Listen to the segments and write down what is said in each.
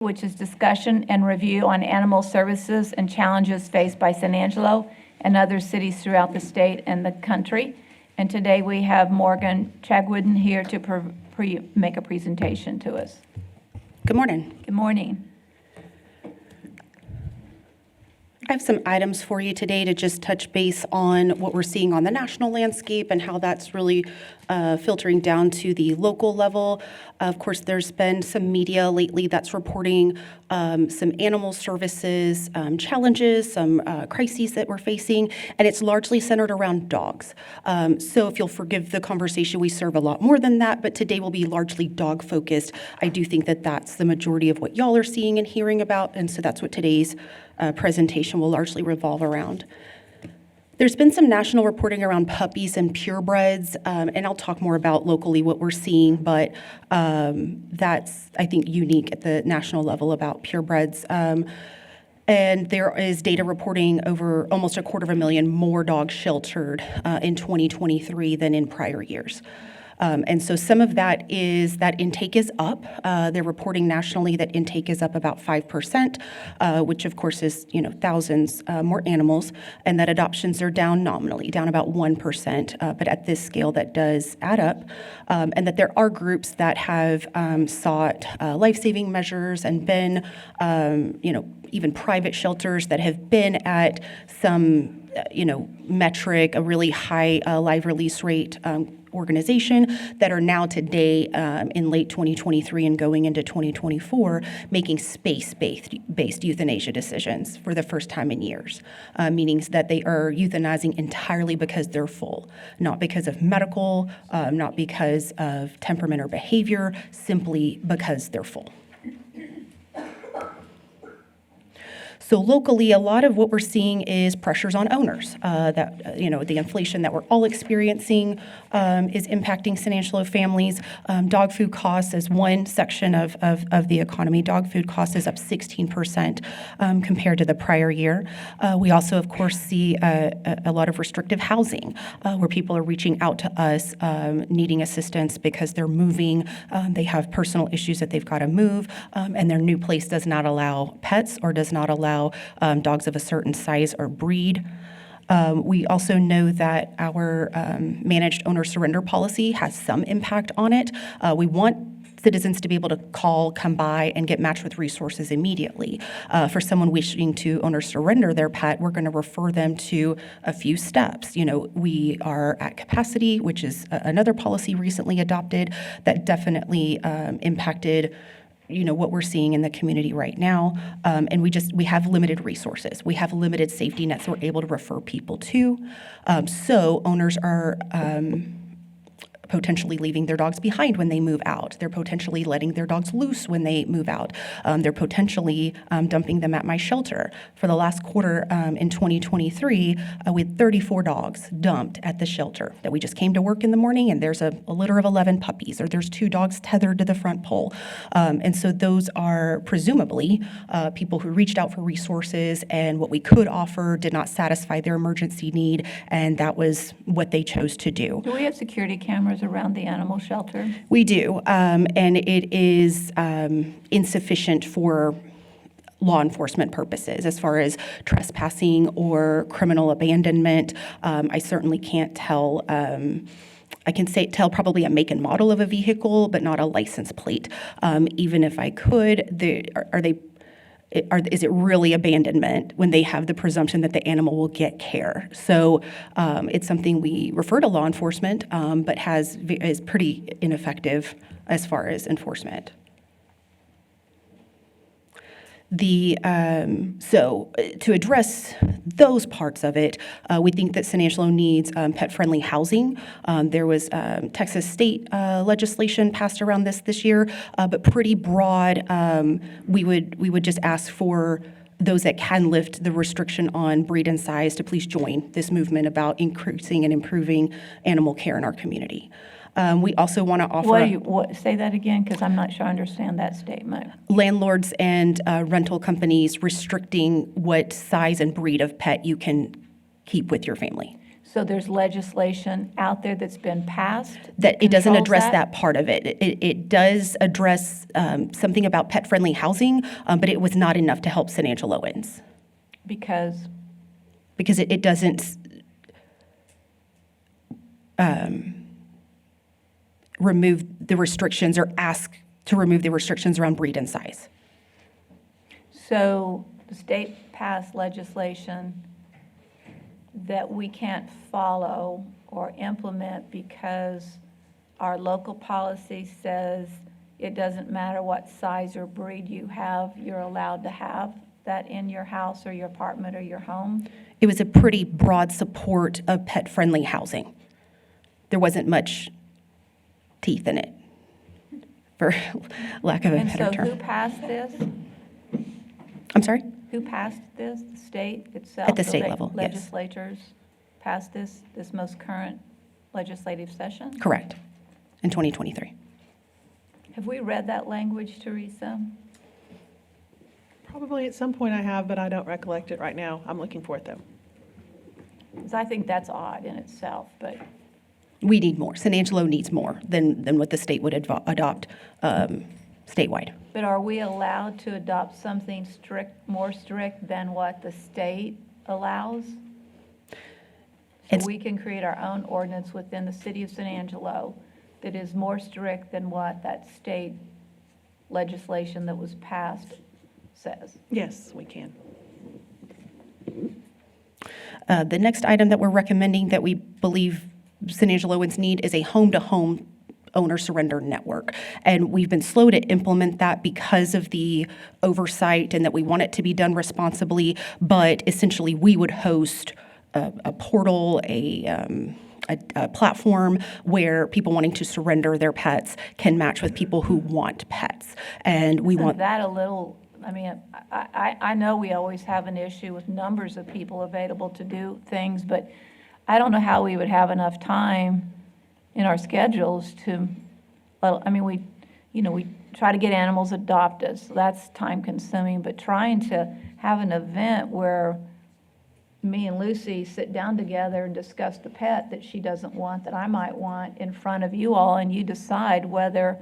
which is discussion and review on animal services and challenges faced by San Angelo and other cities throughout the state and the country. And today we have Morgan Chagwooden here to make a presentation to us. Good morning. Good morning. I have some items for you today to just touch base on what we're seeing on the national landscape and how that's really filtering down to the local level. Of course, there's been some media lately that's reporting some animal services challenges, some crises that we're facing, and it's largely centered around dogs. So if you'll forgive the conversation, we serve a lot more than that, but today will be largely dog focused. I do think that that's the majority of what y'all are seeing and hearing about, and so that's what today's presentation will largely revolve around. There's been some national reporting around puppies and purebreds, and I'll talk more about locally what we're seeing, but that's, I think, unique at the national level about purebreds. And there is data reporting over almost 250,000 more dogs sheltered in 2023 than in prior years. And so some of that is that intake is up. They're reporting nationally that intake is up about 5%, which of course is, thousands more animals, and that adoptions are down nominally, down about 1%, but at this scale that does add up, and that there are groups that have sought life-saving measures and been, even private shelters that have been at some, metric, a really high live release rate organization that are now today in late 2023 and going into 2024 making space-based euthanasia decisions for the first time in years, meaning that they are euthanizing entirely because they're full, not because of medical, not because of temperament or behavior, simply because they're full. So locally, a lot of what we're seeing is pressures on owners. The inflation that we're all experiencing is impacting San Angelo families. Dog food costs is one section of the economy. Dog food costs is up 16% compared to the prior year. We also, of course, see a lot of restrictive housing where people are reaching out to us needing assistance because they're moving. They have personal issues that they've got to move, and their new place does not allow pets or does not allow dogs of a certain size or breed. We also know that our managed owner surrender policy has some impact on it. We want citizens to be able to call, come by, and get matched with resources immediately. For someone wishing to owner surrender their pet, we're going to refer them to a few steps. We are at capacity, which is another policy recently adopted that definitely impacted what we're seeing in the community right now. And we have limited resources. We have limited safety nets we're able to refer people to. So owners are potentially leaving their dogs behind when they move out. They're potentially letting their dogs loose when they move out. They're potentially dumping them at my shelter. For the last quarter in 2023, we had 34 dogs dumped at the shelter that we just came to work in the morning, and there's a litter of 11 puppies, or there's 2 dogs tethered to the front pole. And so those are presumably people who reached out for resources, and what we could offer did not satisfy their emergency need, and that was what they chose to do. Do we have security cameras around the animal shelter? We do, and it is insufficient for law enforcement purposes as far as trespassing or criminal abandonment. I certainly can't tell. I can tell probably a make and model of a vehicle, but not a license plate. Even if I could, is it really abandonment when they have the presumption that the animal will get care? So it's something we refer to law enforcement, but is pretty ineffective as far as enforcement. So to address those parts of it, we think that San Angelo needs pet-friendly housing. There was Texas state legislation passed around this year, but pretty broad. We would just ask for those that can lift the restriction on breed and size to please join this movement about increasing and improving animal care in our community. We also want to offer... Say that again, because I'm not sure I understand that statement. Landlords and rental companies restricting what size and breed of pet you can keep with your family. So there's legislation out there that's been passed? That it doesn't controls address that part of it. It does address something about pet-friendly housing, but it was not enough to help San Angeloans Because, because it doesn't remove the restrictions or ask to remove the restrictions around breed and size. so the state passed legislation that we can't follow or implement because our local policy says it doesn't matter what size or breed you have, you're allowed to have that in your house or your apartment or your home? It was a pretty broad support of pet-friendly housing. There wasn't much teeth in it, for lack of a And better so who term. passed this? I'm sorry? Who passed this? The state itself? At the state level, yes. Legislatures passed this most current legislative session? Correct, in 2023. Have we read that language, Teresa? Probably at some point I have, but I don't recollect it right now. I'm looking for it, though. Because I think that's odd in itself, but We need more. San Angelo needs more than what the state would adopt statewide. But are we allowed to adopt something more strict than what the state allows? So It's- we can create our own ordinance within the city of San Angelo that is more strict than what that state legislation that was passed says. Yes, we can. The next item that we're recommending that we believe San Angeloans need is a home-to-home owner surrender network. And we've been slow to implement that because of the oversight and that we want it to be done responsibly. But essentially, we would host a portal, a platform where people wanting to surrender their pets can match with people who want pets. And we Isn't want that a little, I mean, I know we always have an issue with numbers of people available to do things, but I don't know how we would have enough time in our schedules to, well, I mean, we try to get animals adopted, so that's time consuming, but trying to have an event where me and Lucy sit down together and discuss the pet that she doesn't want, that I might want, in front of you all, and you decide whether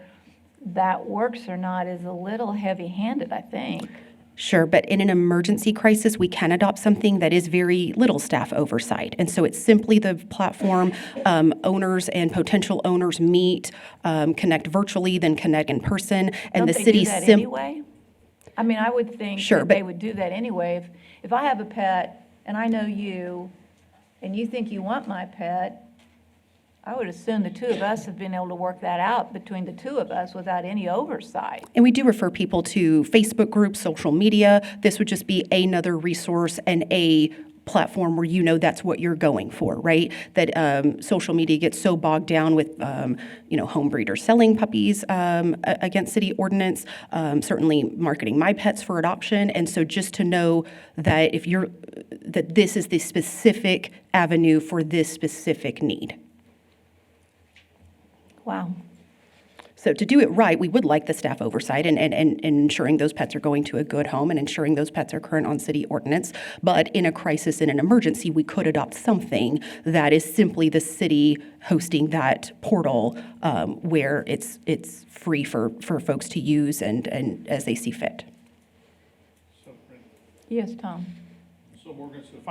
that works or not is a little heavy-handed, I think. Sure, but in an emergency crisis, we can adopt something that is very little staff oversight. And so it's simply the platform, owners and potential owners meet, connect virtually, then connect in person, and Don't the they city do that sim- anyway? I mean, I would think Sure, that but- they would do that anyway. If I have a pet and I know you, and you think you want my pet, I would assume the two of us have been able to work that out between the two of us without any oversight. And we do refer people to Facebook groups, social media. This would just be another resource and a platform where you know that's what you're going for, right? That social media gets so bogged down with, home breeders selling puppies against city ordinance, certainly marketing my pets for adoption. And so just to know that that this is the specific avenue for this specific need. Wow. So to do it right, we would like the staff oversight and ensuring those pets are going to a good home and ensuring those pets are current on city ordinance. But in a crisis, in an emergency, we could adopt something that is simply the city hosting that portal where it's free for folks to use and as they see fit. So, Brent, Yes, Tom? so Morgan, so if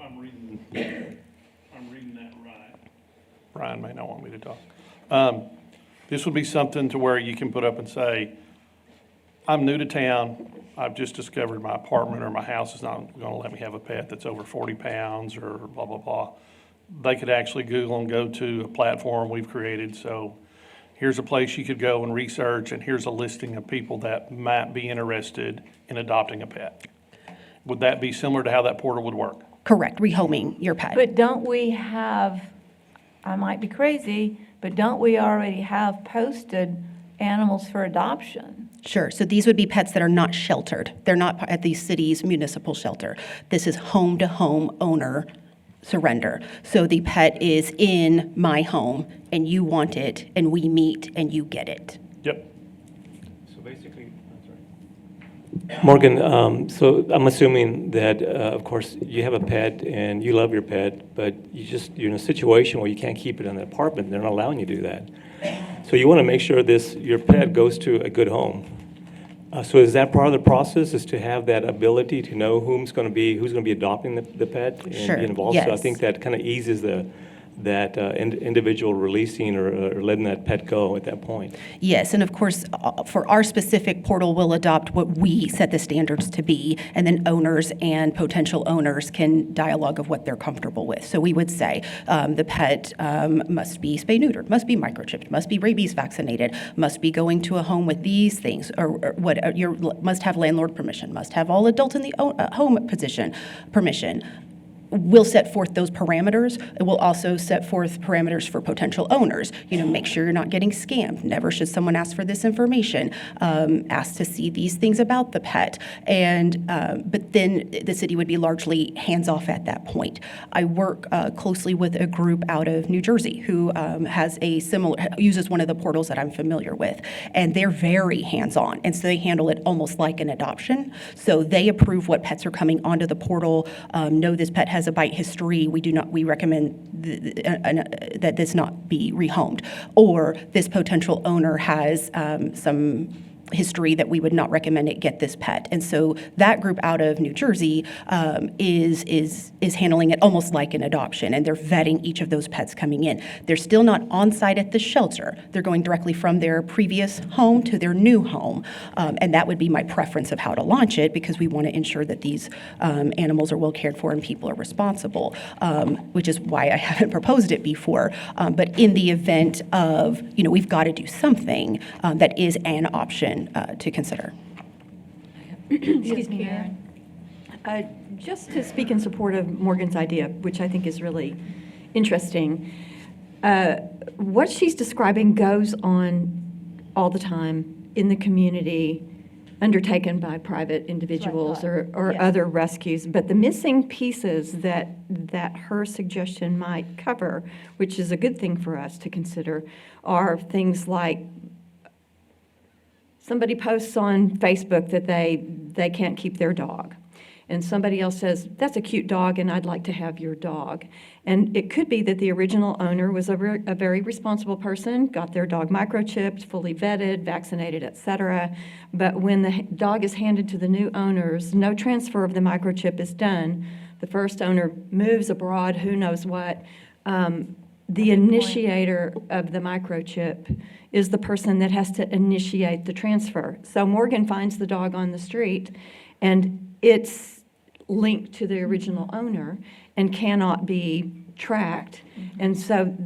I'm reading that right, Brian may not want me to talk. This would be something to where you can put up and say, I'm new to town, I've just discovered my apartment or my house is not gonna let me have a pet that's over 40 pounds or blah, blah, blah. They could actually Google and go to a platform we've created, so here's a place you could go and research, and here's a listing of people that might be interested in adopting a pet. Would that be similar to how that portal would work? Correct, rehoming your pet. But don't we have, I might be crazy, but don't we already have posted animals for adoption? Sure, so these would be pets that are not sheltered. They're not at the city's municipal shelter. This is home-to-home owner surrender. So the pet is in my home, and you want it, and we meet, and you get it. Yep. So basically, I'm sorry. Morgan, so I'm assuming that, of course, you have a pet and you love your pet, but you're in a situation where you can't keep it in an apartment. They're not allowing you to do that. So you want to make sure your pet goes to a good home. So is that part of the process, is to have that ability to know who's going to be adopting the pet and Sure, be involved? So I yes. think that kind of eases that individual releasing or letting that pet go at that point. Yes, and of course, for our specific portal, we'll adopt what we set the standards to be, and then owners and potential owners can dialogue of what they're comfortable with. So we would say the pet must be spay-neutered, must be microchipped, must be rabies vaccinated, must be going to a home with these things, or what must have landlord permission, must have all adults in the home permission. We'll set forth those parameters. We'll also set forth parameters for potential owners. Make sure you're not getting scammed. Never should someone ask for this information. Ask to see these things about the pet. But then the city would be largely hands-off at that point. I work closely with a group out of New Jersey who uses one of the portals that I'm familiar with, and they're very hands-on, and so they handle it almost like an adoption. So they approve what pets are coming onto the portal. Know this pet has a bite history. We recommend that this not be rehomed, or this potential owner has some history that we would not recommend it get this pet. And so that group out of New Jersey is handling it almost like an adoption, and they're vetting each of those pets coming in. They're still not on site at the shelter. They're going directly from their previous home to their new home, and that would be my preference of how to launch it, because we want to ensure that these animals are well cared for and people are responsible, which is why I haven't proposed it before. But in the event of, we've got to do something that is an option to consider. Excuse me, Mayor. Just to speak in support of Morgan's idea, which I think is really interesting, what she's describing goes on all the time in the community, undertaken by private individuals or other rescues. But the missing pieces that her suggestion might cover, which is a good thing for us to consider, are things like somebody posts on Facebook that they can't keep their dog. And somebody else says, that's a cute dog and I'd like to have your dog. And it could be that the original owner was a very responsible person, got their dog microchipped, fully vetted, vaccinated, et cetera. But when the dog is handed to the new owners, no transfer of the microchip is done. The first owner moves abroad, who knows what. The initiator of the microchip is the person that has to initiate the transfer. So Morgan finds the dog on the street, and it's linked to the original owner and cannot be tracked. And so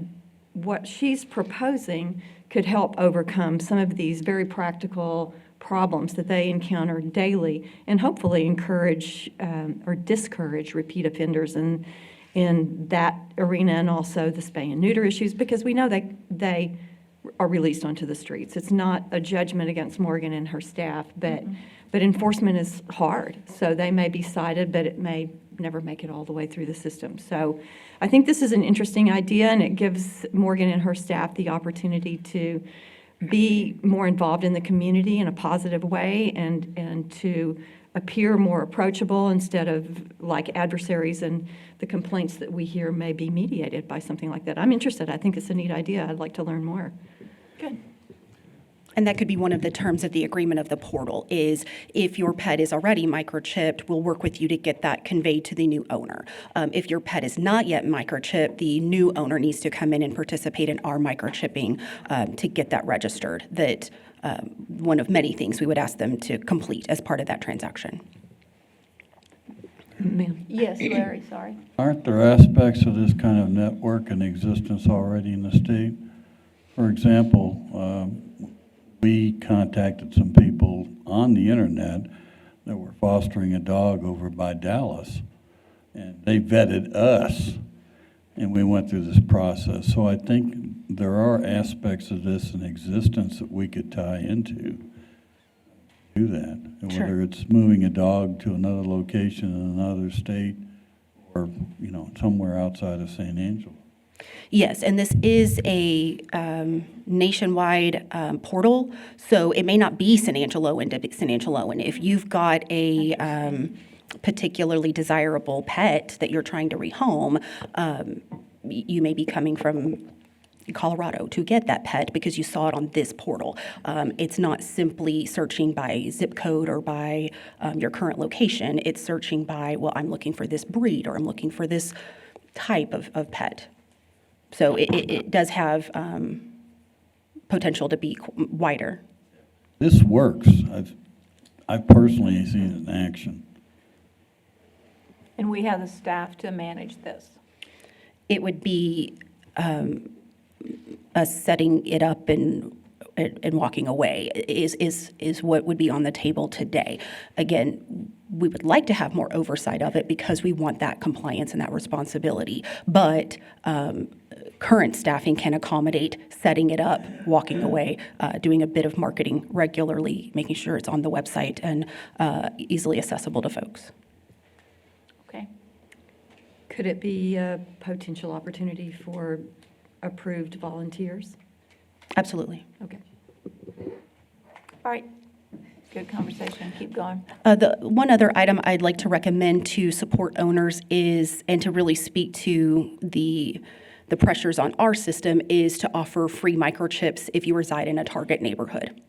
what she's proposing could help overcome some of these very practical problems that they encounter daily, and hopefully encourage or discourage repeat offenders in that arena, and also the spay and neuter issues, because we know they are released onto the streets. It's not a judgment against Morgan and her staff, but enforcement is hard. So they may be cited, but it may never make it all the way through the system. So I think this is an interesting idea, and it gives Morgan and her staff the opportunity to be more involved in the community in a positive way, and to appear more approachable instead of like adversaries, and the complaints that we hear may be mediated by something like that. I'm interested. I think it's a neat idea. I'd like to learn more. Good. And that could be one of the terms of the agreement of the portal, is if your pet is already microchipped, we'll work with you to get that conveyed to the new owner. If your pet is not yet microchipped, the new owner needs to come in and participate in our microchipping to get that registered. That one of many things we would ask them to complete as part of that transaction. Ma'am. Yes, Larry, sorry. Aren't there aspects of this kind of network in existence already in the state? For example, we contacted some people on the internet that were fostering a dog over by Dallas, and they vetted us, and we went through this process. So I think there are aspects of this in existence that we could tie into, do that. And Sure. whether it's moving a dog to another location in another state, or, somewhere outside of St. Angelo. Yes, and this is a nationwide portal, so it may not be San Angelo and San Angelo. And if you've got a particularly desirable pet that you're trying to rehome, you may be coming from Colorado to get that pet because you saw it on this portal. It's not simply searching by zip code or by your current location. It's searching by, well, I'm looking for this breed or I'm looking for this type of pet. So it does have potential to be wider. This works. I've personally seen it in action. And we have the staff to manage this. It would be us setting it up and walking away is what would be on the table today. Again, we would like to have more oversight of it because we want that compliance and that responsibility. But current staffing can accommodate setting it up, walking away, doing a bit of marketing regularly, making sure it's on the website and easily accessible to folks. Okay. Could it be a potential opportunity for approved volunteers? Absolutely. Okay. All right. Good conversation. Keep going. The one other item I'd like to recommend to support owners is, and to really speak to the pressures on our system, is to offer free microchips if you reside in a target neighborhood.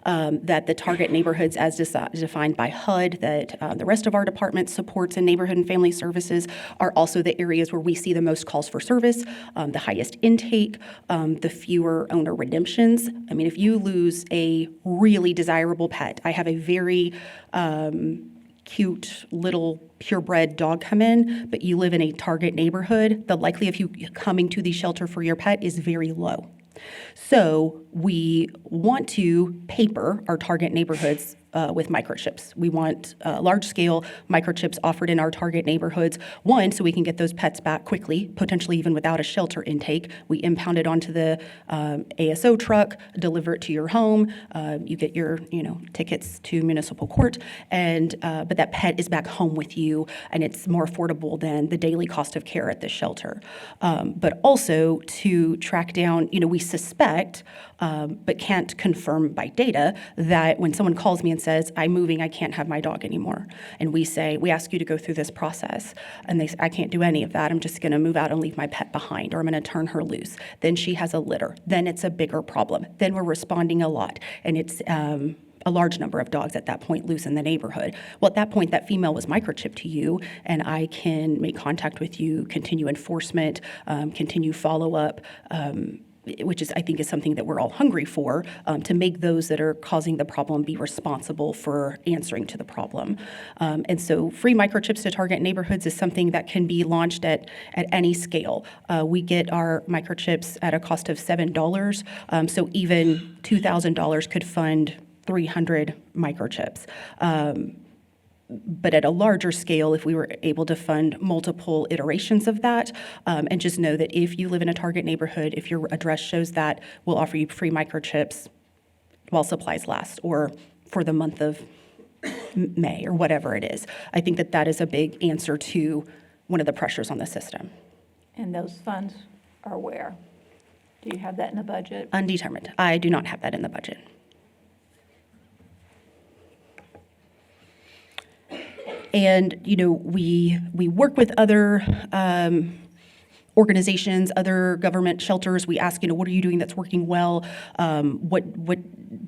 That the target neighborhoods as defined by HUD, that the rest of our department supports in neighborhood and family services, are also the areas where we see the most calls for service, the highest intake, the fewer owner redemptions. I mean, if you lose a really desirable pet, I have a very cute little purebred dog come in, but you live in a target neighborhood, the likelihood of you coming to the shelter for your pet is very low. So we want to paper our target neighborhoods with microchips. We want large-scale microchips offered in our target neighborhoods. One, so we can get those pets back quickly, potentially even without a shelter intake. We impound it onto the ASO truck, deliver it to your home. You get your, tickets to municipal court, and but that pet is back home with you, and it's more affordable than the daily cost of care at the shelter. But also to track down, we suspect, but can't confirm by data, that when someone calls me and says, I'm moving, I can't have my dog anymore, and we ask you to go through this process, and they say, I can't do any of that, I'm just going to move out and leave my pet behind, or I'm going to turn her loose. Then she has a litter. Then it's a bigger problem. Then we're responding a lot, and it's a large number of dogs at that point loose in the neighborhood. Well, at that point, that female was microchipped to you, and I can make contact with you, continue enforcement, continue follow-up, which is, I think, is something that we're all hungry for, to make those that are causing the problem be responsible for answering to the problem. And so free microchips to target neighborhoods is something that can be launched at any scale. We get our microchips at a cost of $7, so even $2,000 could fund 300 microchips. But at a larger scale, if we were able to fund multiple iterations of that, and just know that if you live in a target neighborhood, if your address shows that, we'll offer you free microchips while supplies last, or for the month of May, or whatever it is. I think that is a big answer to one of the pressures on the system. And those funds are where? Do you have that in the budget? Undetermined. I do not have that in the budget. And, we work with other organizations, other government shelters. We ask, what are you doing that's working well? What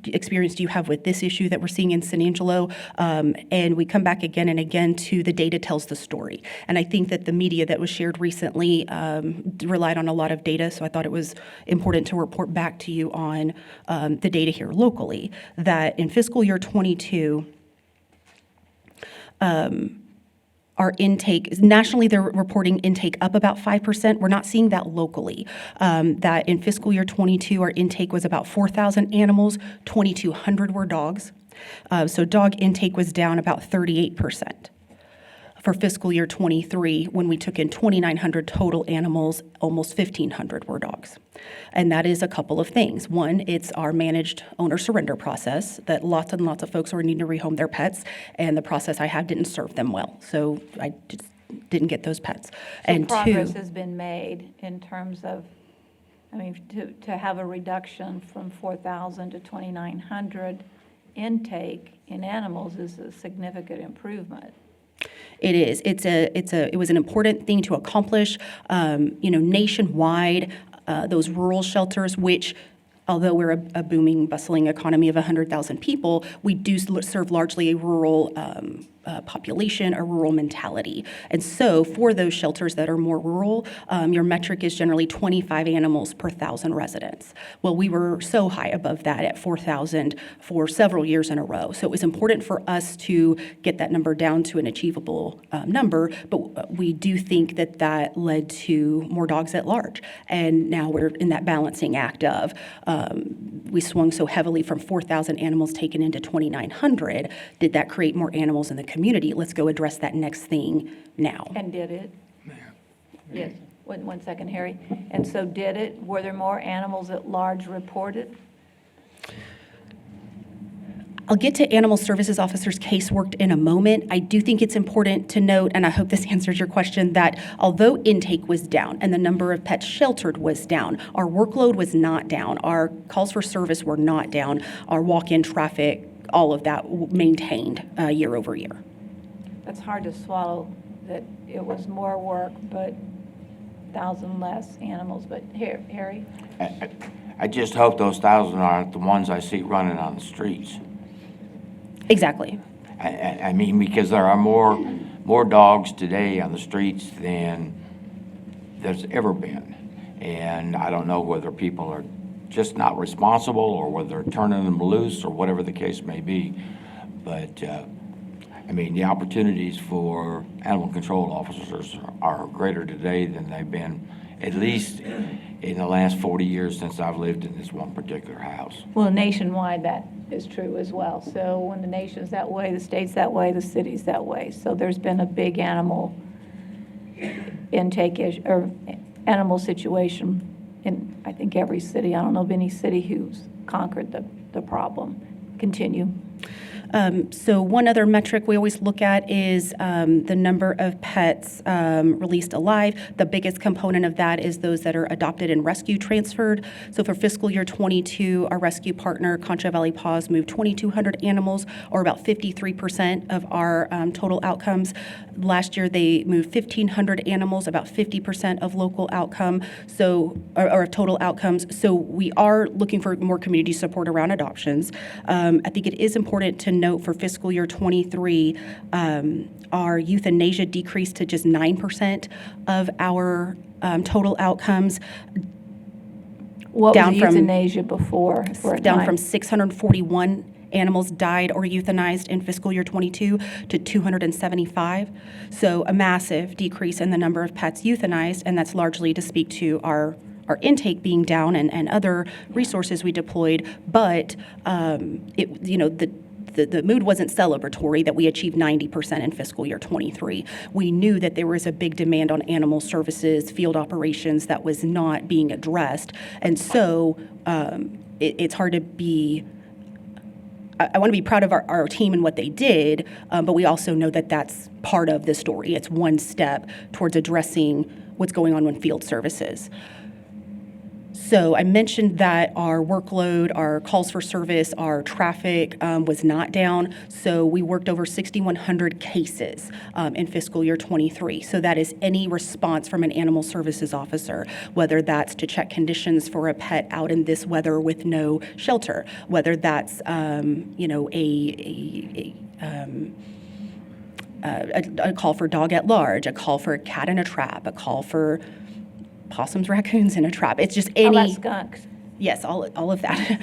experience do you have with this issue that we're seeing in San Angelo? And we come back again and again to the data tells the story. And I think that the media that was shared recently relied on a lot of data, so I thought it was important to report back to you on the data here locally, that in fiscal year 22, our intake, nationally, they're reporting intake up about 5%. We're not seeing that locally. That in fiscal year 22, our intake was about 4,000 animals, 2,200 were dogs. So dog intake was down about 38%. For fiscal year 23, when we took in 2,900 total animals, almost 1,500 were dogs. And that is a couple of things. One, it's our managed owner surrender process, that lots and lots of folks are needing to rehome their pets, and the process I had didn't serve them well. So I just didn't get those pets. So And progress two, has been made in terms of, I mean, to have a reduction from 4,000 to 2,900 intake in animals is a significant improvement. it is. It was an important thing to accomplish. Nationwide, those rural shelters, which, although we're a booming, bustling economy of 100,000 people, we do serve largely a rural population, a rural mentality. And so for those shelters that are more rural, your metric is generally 25 animals per 1,000 residents. Well, we were so high above that at 4,000 for several years in a row. So it was important for us to get that number down to an achievable number, but we do think that that led to more dogs at large. And now we're in that balancing act of, we swung so heavily from 4,000 animals taken into 2,900. Did that create more animals in the community? Let's go address that next thing now. And did it? Yes. One second, Harry. And so did it? Were there more animals at large reported? I'll get to Animal Services Officer's case worked in a moment. I do think it's important to note, and I hope this answers your question, that although intake was down and the number of pets sheltered was down, our workload was not down. Our calls for service were not down. Our walk-in traffic, all of that maintained year over year. That's hard to swallow, that it was more work, but 1,000 less animals. But Harry? I just hope those 1,000 aren't the ones I see running on the streets. Exactly. I mean, because there are more dogs today on the streets than there's ever been. And I don't know whether people are just not responsible or whether they're turning them loose or whatever the case may be. But, I mean, the opportunities for animal control officers are greater today than they've been, at least in the last 40 years since I've lived in this one particular house. Well, nationwide, that is true as well. So when the nation's that way, the state's that way, the city's that way. So there's been a big animal intake or animal situation in, I think, every city. I don't know of any city who's conquered the problem. Continue. So one other metric we always look at is the number of pets released alive. The biggest component of that is those that are adopted and rescue transferred. So for fiscal year 22, our rescue partner, Concho Valley Paws, moved 2,200 animals, or about 53% of our total outcomes. Last year, they moved 1,500 animals, about 50% of local outcome, or of total outcomes. So we are looking for more community support around adoptions. I think it is important to note for fiscal year 23, our euthanasia decreased to just 9% of our total outcomes. What Down was from- euthanasia before? Down from 641 animals died or euthanized in fiscal year 22 to 275. So a massive decrease in the number of pets euthanized, and that's largely to speak to our intake being down and other resources we deployed. But the mood wasn't celebratory that we achieved 90% in fiscal year 23. We knew that there was a big demand on animal services, field operations that was not being addressed. And so it's hard to be, I want to be proud of our team and what they did, but we also know that that's part of the story. It's one step towards addressing what's going on in field services. So I mentioned that our workload, our calls for service, our traffic was not down. So we worked over 6,100 cases in fiscal year 23. So that is any response from an animal services officer, whether that's to check conditions for a pet out in this weather with no shelter, whether that's a call for dog at large, a call for a cat in a trap, a call for possums, raccoons in a trap. It's just How about any, skunks? yes, all of that.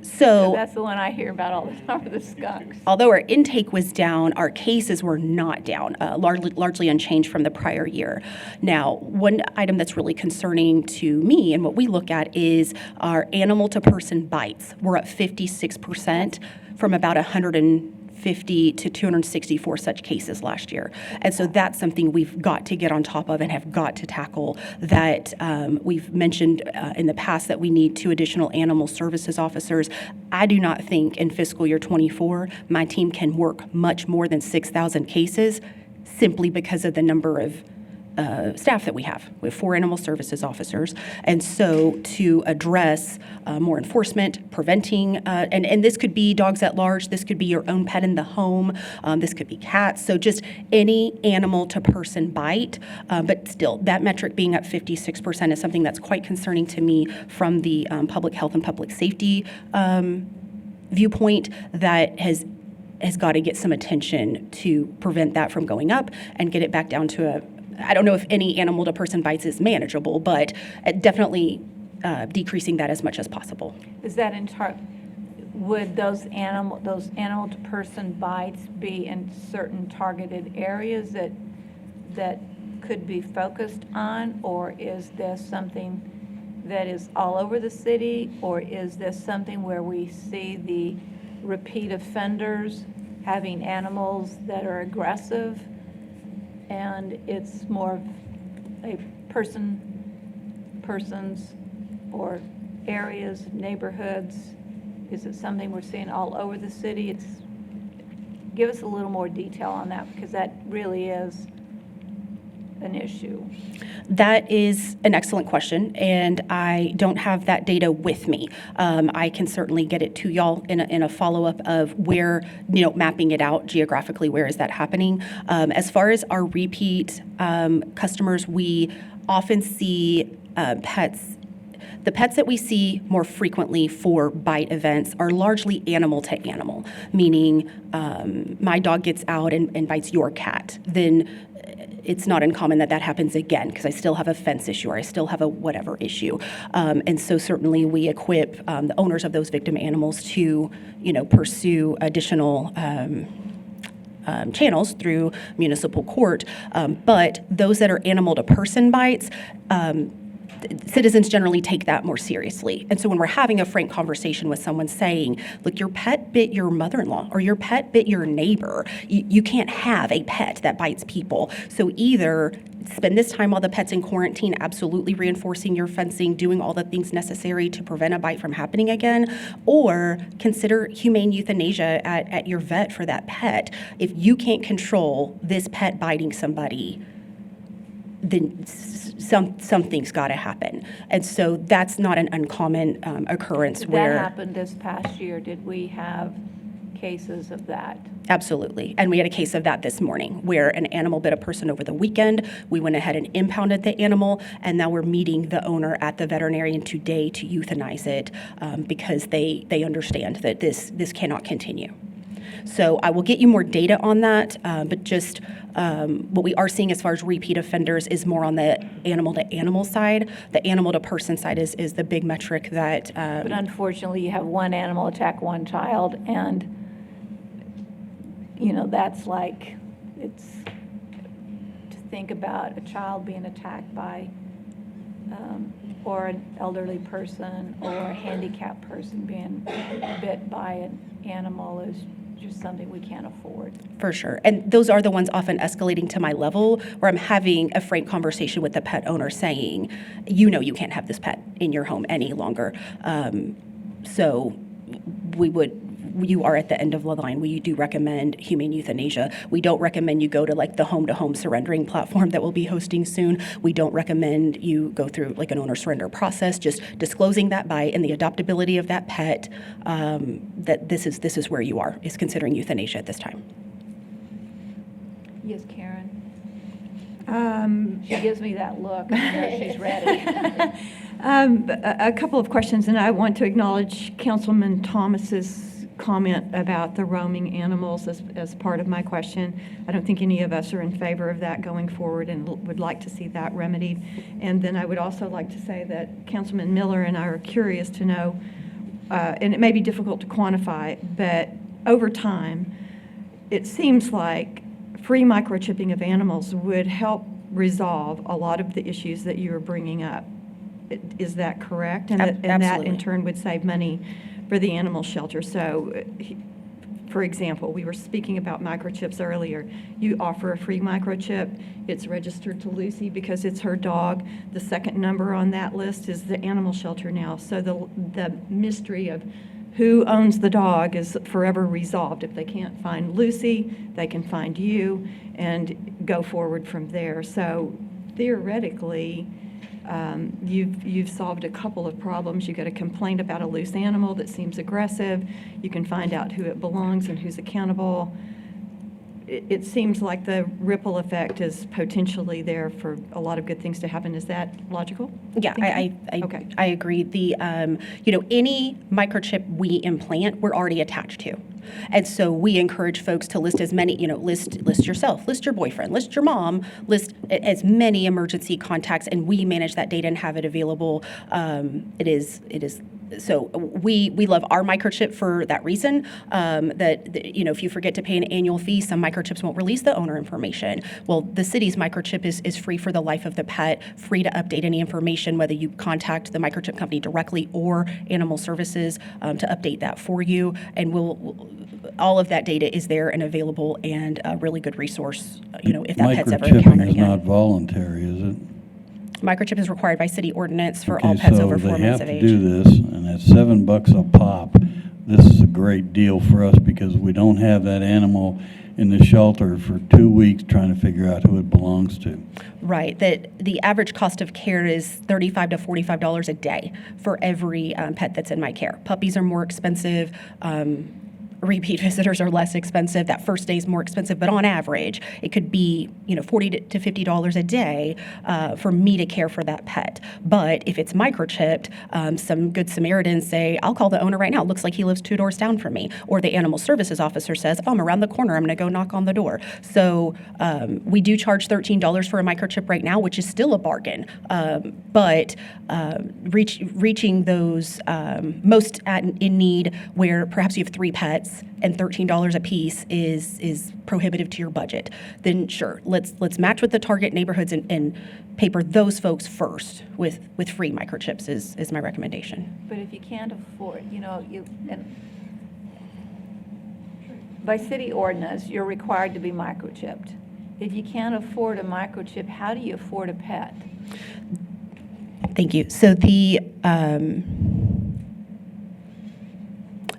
So That's the one I hear about all the time, the skunks. although our intake was down, our cases were not down, largely unchanged from the prior year. Now, one item that's really concerning to me and what we look at is our animal-to-person bites. We're up 56% from about 150 to 264 such cases last year. And so that's something we've got to get on top of and have got to tackle. That we've mentioned in the past that we need 2 additional animal services officers. I do not think in fiscal year 24 my team can work much more than 6,000 cases simply because of the number of staff that we have. We have 4 animal services officers. And so to address more enforcement, preventing, and this could be dogs at large, this could be your own pet in the home, this could be cats. So just any animal to person bite, but still that metric being at 56% is something that's quite concerning to me from the public health and public safety viewpoint that has got to get some attention to prevent that from going up and get it back down to I don't know if any animal to person bites is manageable, but definitely decreasing that as much as possible. Is that would those animal to person bites be in certain targeted areas that could be focused on, or is this something that is all over the city, or is this something where we see the repeat offenders having animals that are aggressive, and it's more of a persons or areas, neighborhoods? Is it something we're seeing all over the city? Give us a little more detail on that, because that really is an issue. That is an excellent question, and I don't have that data with me. I can certainly get it to y'all in a follow-up of where, mapping it out geographically, where is that happening. As far as our repeat customers, we often see pets. The pets that we see more frequently for bite events are largely animal to animal, meaning my dog gets out and bites your cat. Then it's not uncommon that happens again, because I still have a fence issue or I still have a whatever issue. And so certainly we equip the owners of those victim animals to, pursue additional channels through municipal court. But those that are animal to person bites, citizens generally take that more seriously. And so when we're having a frank conversation with someone saying, look, your pet bit your mother-in-law or your pet bit your neighbor, you can't have a pet that bites people. So either spend this time while the pet's in quarantine absolutely reinforcing your fencing, doing all the things necessary to prevent a bite from happening again, or consider humane euthanasia at your vet for that pet. If you can't control this pet biting somebody, then something's got to happen. And so that's not an uncommon occurrence where... That happened this past year. Did we have cases of that? Absolutely. And we had a case of that this morning where an animal bit a person over the weekend. We went ahead and impounded the animal, and now we're meeting the owner at the veterinarian today to euthanize it because they understand that this cannot continue. So I will get you more data on that, but just what we are seeing as far as repeat offenders is more on the animal-to-animal side. The animal-to-person side is the big metric that... But unfortunately, you have one animal attack one child, and, that's like, it's to think about a child being attacked by, or an elderly person, or a handicapped person being bit by an animal is just something we can't afford. For sure. And those are the ones often escalating to my level where I'm having a frank conversation with the pet owner saying, you can't have this pet in your home any longer. So you are at the end of the line. We do recommend humane euthanasia. We don't recommend you go to the home-to-home surrendering platform that we'll be hosting soon. We don't recommend you go through an owner surrender process, just disclosing that bite and the adoptability of that pet, that this is where you are, is considering euthanasia at this time. Yes, Karen? She gives me that look. I know she's ready. A couple of questions, and I want to acknowledge Councilman Thomas's comment about the roaming animals as part of my question. I don't think any of us are in favor of that going forward and would like to see that remedied. And then I would also like to say that Councilman Miller and I are curious to know, and it may be difficult to quantify, but over time, it seems like free microchipping of animals would help resolve a lot of the issues that you are bringing up. Is that correct? And that in Absolutely. turn would save money for the animal shelter. So, for example, we were speaking about microchips earlier. You offer a free microchip. It's registered to Lucy because it's her dog. The second number on that list is the animal shelter now. So the mystery of who owns the dog is forever resolved. If they can't find Lucy, they can find you and go forward from there. So theoretically, you've solved a couple of problems. You get a complaint about a loose animal that seems aggressive. You can find out who it belongs and who's accountable. It seems like the ripple effect is potentially there for a lot of good things to happen. Is that logical? Yeah, Okay. I agree. Any microchip we implant, we're already attached to. And so we encourage folks to list as many, list yourself, list your boyfriend, list your mom, list as many emergency contacts, and we manage that data and have it available. So we love our microchip for that reason, if you forget to pay an annual fee, some microchips won't release the owner information. Well, the city's microchip is free for the life of the pet, free to update any information, whether you contact the microchip company directly or Animal Services to update that for you. And all of that data is there and available, and a really good resource, if that pet's ever encountered Microchipping is again. not voluntary, is it? Microchip is required by city ordinance for all pets over 4 months of So they age. have to do this, and at $7 a pop, this is a great deal for us because we don't have that animal in the shelter for 2 weeks trying to figure out who it belongs to. Right, that the average cost of care is $35 to $45 a day for every pet that's in my care. Puppies are more expensive. Repeat visitors are less expensive. That first day is more expensive, but on average, it could be $40 to $50 a day for me to care for that pet. But if it's microchipped, some good Samaritans say, "I'll call the owner right now. It looks like he lives 2 doors down from me." Or the Animal Services officer says, "Oh, I'm around the corner. I'm going to go knock on the door." So we do charge $13 for a microchip right now, which is still a bargain. But reaching those most in need, where perhaps you have 3 pets and $13 a piece is prohibitive to your budget, then sure, let's match with the target neighborhoods and paper those folks first with free microchips is my recommendation. But if you can't afford, by city ordinance, you're required to be microchipped. If you can't afford a microchip, how do you afford a pet? Thank you. So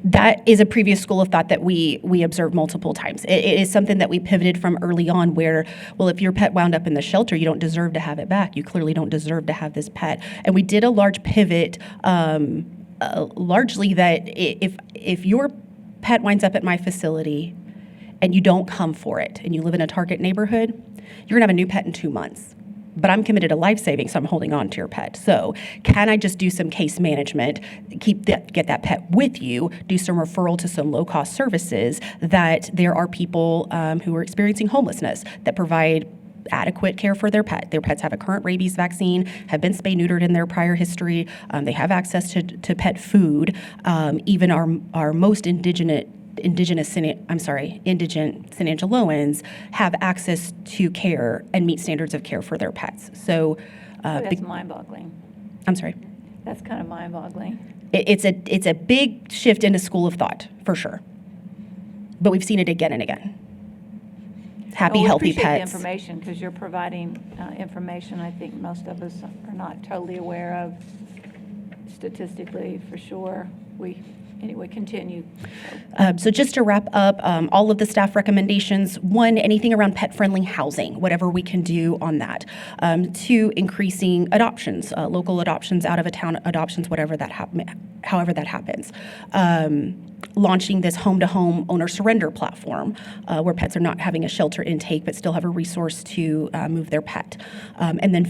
that is a previous school of thought that we observed multiple times. It is something that we pivoted from early on where, well, if your pet wound up in the shelter, you don't deserve to have it back. You clearly don't deserve to have this pet. And we did a large pivot, largely that if your pet winds up at my facility and you don't come for it and you live in a target neighborhood, you're going to have a new pet in 2 months. But I'm committed to life saving, so I'm holding on to your pet. So can I just do some case management, get that pet with you, do some referral to some low-cost services that there are people who are experiencing homelessness that provide adequate care for their pet. Their pets have a current rabies vaccine, have been spay-neutered in their prior history. They have access to pet food. Even our most indigent San Angeloans have access to care and meet standards of care for their pets. So, That's mind-boggling. I'm sorry. That's kind of mind-boggling. It's a big shift in a school of thought, for sure. But we've seen it again and again. Happy, healthy We appreciate the pets. information because you're providing information I think most of us are not totally aware of statistically, for sure. Anyway, continue. So just to wrap up, all of the staff recommendations, 1, anything around pet-friendly housing, whatever we can do on that. 2, increasing adoptions, local adoptions, out-of-town adoptions, however that happens. Launching this home-to-home owner surrender platform where pets are not having a shelter intake but still have a resource to move their pet. And then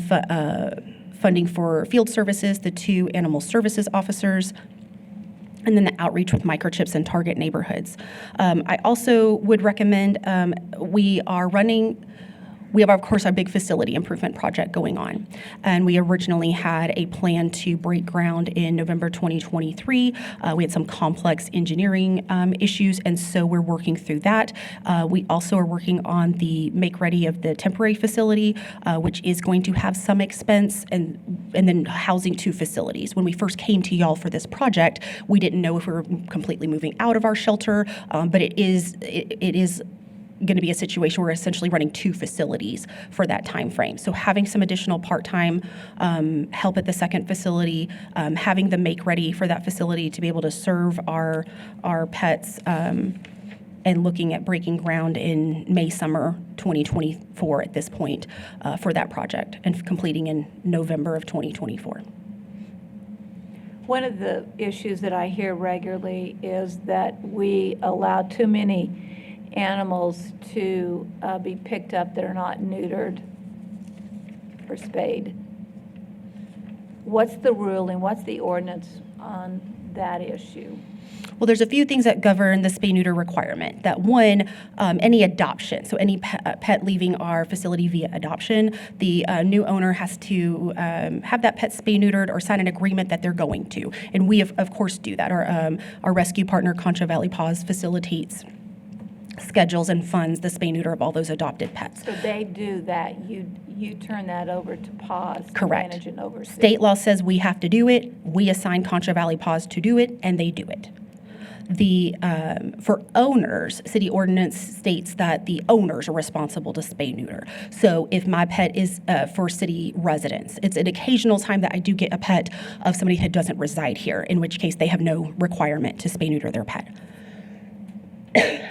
funding for field services, the 2 Animal Services officers, and then the outreach with microchips in target neighborhoods. I also would recommend, we have, of course, our big facility improvement project going on. And we originally had a plan to break ground in November 2023. We had some complex engineering issues, and so we're working through that. We also are working on the make ready of the temporary facility, which is going to have some expense, and then housing 2 facilities. When we first came to y'all for this project, we didn't know if we were completely moving out of our shelter, but it is going to be a situation where we're essentially running 2 facilities for that time frame. So having some additional part-time help at the second facility, having them make ready for that facility to be able to serve our pets, and looking at breaking ground in May, summer 2024 at this point for that project, and completing in November of 2024. One of the issues that I hear regularly is that we allow too many animals to be picked up that are not neutered or spayed. What's the ruling, what's the ordinance on that issue? Well, there's a few things that govern the spay-neuter requirement. That one, any adoption, so any pet leaving our facility via adoption, the new owner has to have that pet spay-neutered or sign an agreement that they're going to. And we, of course, do that. Our rescue partner, Concho Valley Paws, facilitates, schedules, and funds the spay-neuter of all those adopted pets. So they do that, you turn that over to PAWS to Correct. manage and oversee? State law says we have to do it. We assign Concho Valley Paws to do it, and they do it. For owners, city ordinance states that the owners are responsible to spay neuter. So if my pet is for city residents, it's an occasional time that I do get a pet of somebody who doesn't reside here, in which case they have no requirement to spay neuter their pet.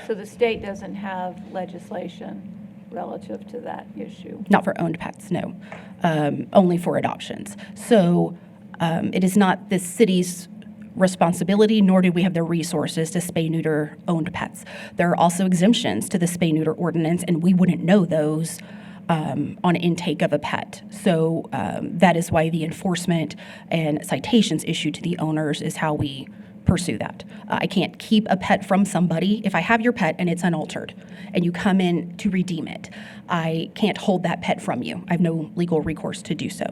So the state doesn't have legislation relative to that issue? Not for owned pets, no. Only for adoptions. So it is not the city's responsibility, nor do we have the resources to spay neuter owned pets. There are also exemptions to the spay neuter ordinance, and we wouldn't know those on intake of a pet. So that is why the enforcement and citations issued to the owners is how we pursue that. I can't keep a pet from somebody. If I have your pet and it's unaltered and you come in to redeem it, I can't hold that pet from you. I have no legal recourse to do so.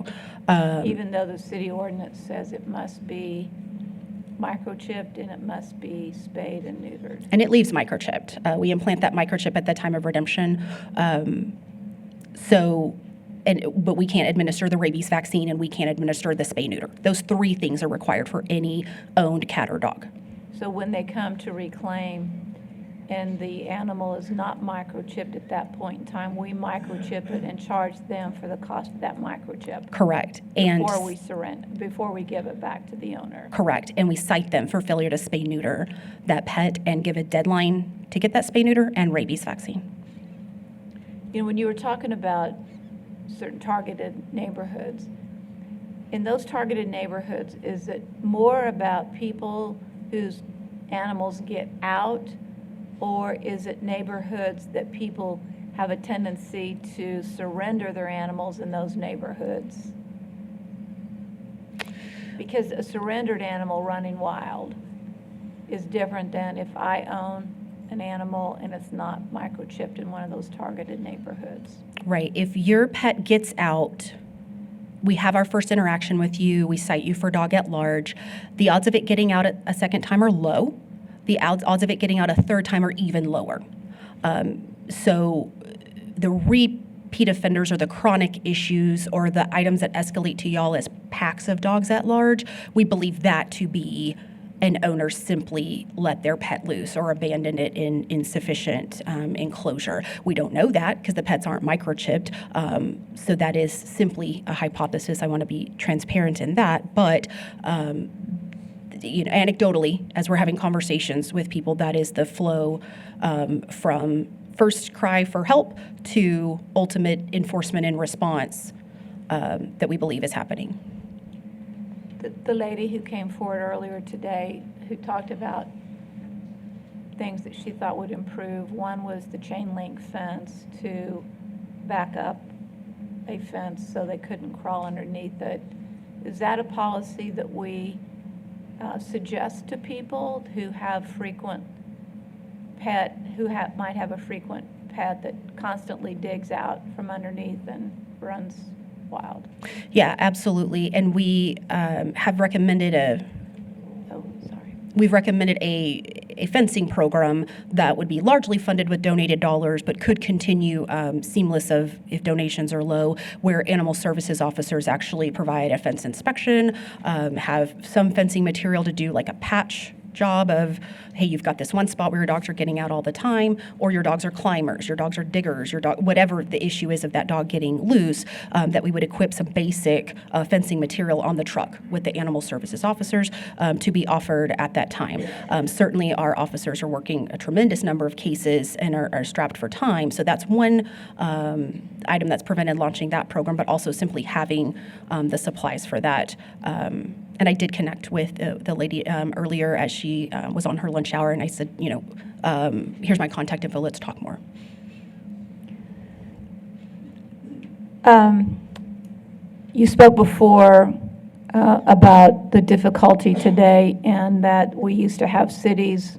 Even though the city ordinance says it must be microchipped and it must be spayed and neutered? And it leaves microchipped. We implant that microchip at the time of redemption. But we can't administer the rabies vaccine and we can't administer the spay neuter. Those 3 things are required for any owned cat or dog. So when they come to reclaim and the animal is not microchipped at that point in time, we microchip it and charge them for the cost of that microchip Correct. And before we give it back to the owner. correct. And we cite them for failure to spay neuter that pet and give a deadline to get that spay neuter and rabies vaccine. You know, when you were talking about certain targeted neighborhoods, in those targeted neighborhoods, is it more about people whose animals get out, or is it neighborhoods that people have a tendency to surrender their animals in those neighborhoods? Because a surrendered animal running wild is different than if I own an animal and it's not microchipped in one of those targeted neighborhoods. Right. If your pet gets out, we have our first interaction with you, we cite you for dog at large. The odds of it getting out a second time are low. The odds of it getting out a third time are even lower. So the repeat offenders or the chronic issues or the items that escalate to y'all as packs of dogs at large, we believe that to be an owner simply let their pet loose or abandoned it in insufficient enclosure. We don't know that because the pets aren't microchipped. So that is simply a hypothesis. I want to be transparent in that. But anecdotally, as we're having conversations with people, that is the flow from first cry for help to ultimate enforcement and response that we believe is happening. The lady who came forward earlier today, who talked about things that she thought would improve, one was the chain link fence to back up a fence so they couldn't crawl underneath it. Is that a policy that we suggest to people who have frequent pet, might have a frequent pet that constantly digs out from underneath and runs wild? Yeah, absolutely. And we have recommended we've recommended a fencing program that would be largely funded with donated dollars, but could continue seamless if donations are low, where animal services officers actually provide a fence inspection, have some fencing material to do like a patch job of, hey, you've got this one spot where your dogs are getting out all the time, or your dogs are climbers, your dogs are diggers, your dog, whatever the issue is of that dog getting loose, that we would equip some basic fencing material on the truck with the animal services officers to be offered at that time. Certainly, our officers are working a tremendous number of cases and are strapped for time, so that's one item that's prevented launching that program, but also simply having the supplies for that. And I did connect with the lady earlier as she was on her lunch hour, and I said, here's my contact info, let's talk more. You spoke before about the difficulty today and that we used to have cities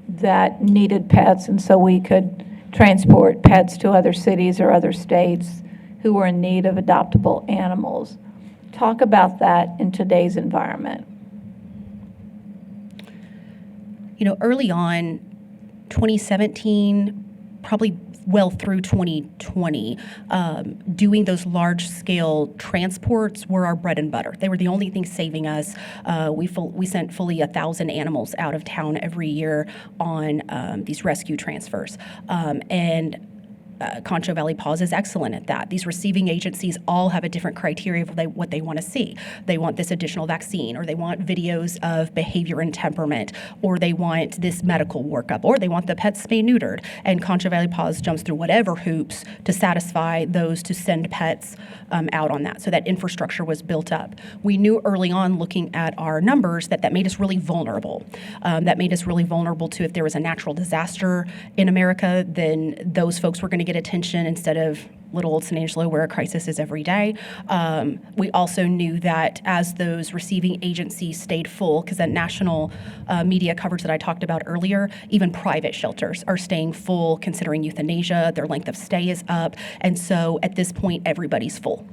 that needed pets, and so we could transport pets to other cities or other states who were in need of adoptable animals. Talk about that in today's environment. Early on, 2017, probably well through 2020, doing those large-scale transports were our bread and butter. They were the only thing saving us. We sent fully 1,000 animals out of town every year on these rescue transfers. And Concho Valley Paws is excellent at that. These receiving agencies all have a different criteria for what they want to see. They want this additional vaccine, or they want videos of behavior and temperament, or they want this medical workup, or they want the pet spay-neutered. And Concho Valley Paws jumps through whatever hoops to satisfy those to send pets out on that. So that infrastructure was built up. We knew early on, looking at our numbers, that made us really vulnerable. That made us really vulnerable to, if there was a natural disaster in America, then those folks were going to get attention instead of little old San Angelo, where a crisis is every day. We also knew that as those receiving agencies stayed full, because that national media coverage that I talked about earlier, even private shelters are staying full, considering euthanasia, their length of stay is up. And so at this point, everybody's full.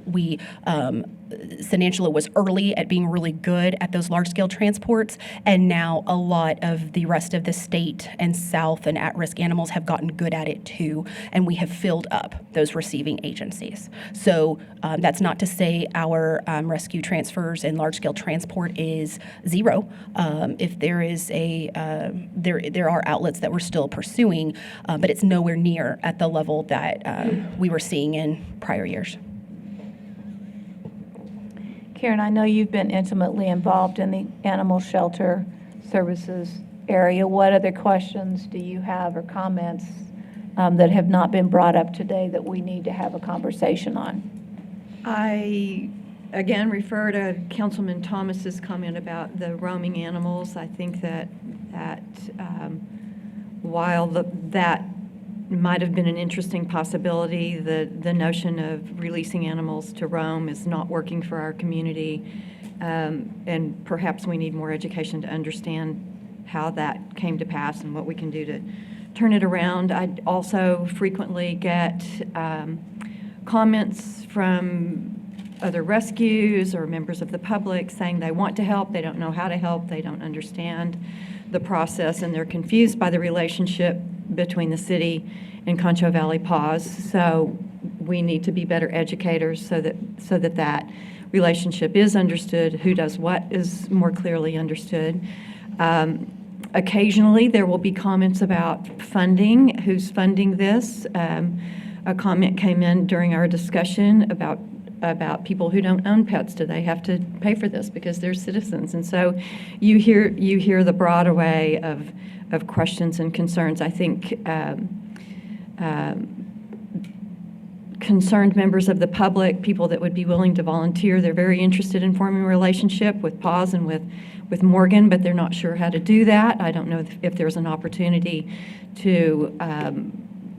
San Angelo was early at being really good at those large-scale transports, and now a lot of the rest of the state and south and at-risk animals have gotten good at it too, and we have filled up those receiving agencies. So that's not to say our rescue transfers and large-scale transport is zero. If there is there are outlets that we're still pursuing, but it's nowhere near at the level that we were seeing in prior years. Karen, I know you've been intimately involved in the animal shelter services area. What other questions do you have or comments that have not been brought up today that we need to have a conversation on? I, again, refer to Councilman Thomas's comment about the roaming animals. I think that while that might have been an interesting possibility, the notion of releasing animals to roam is not working for our community, and perhaps we need more education to understand how that came to pass and what we can do to turn it around. I also frequently get comments from other rescues or members of the public saying they want to help, they don't know how to help, they don't understand the process, and they're confused by the relationship between the city and Concho Valley Paws. So we need to be better educators so that relationship is understood, who does what is more clearly understood. Occasionally, there will be comments about funding, who's funding this. A comment came in during our discussion about people who don't own pets. Do they have to pay for this because they're citizens? And so you hear the broad array of questions and concerns. I think concerned members of the public, people that would be willing to volunteer, they're very interested in forming a relationship with Paws and with Morgan, but they're not sure how to do that. I don't know if there's an opportunity to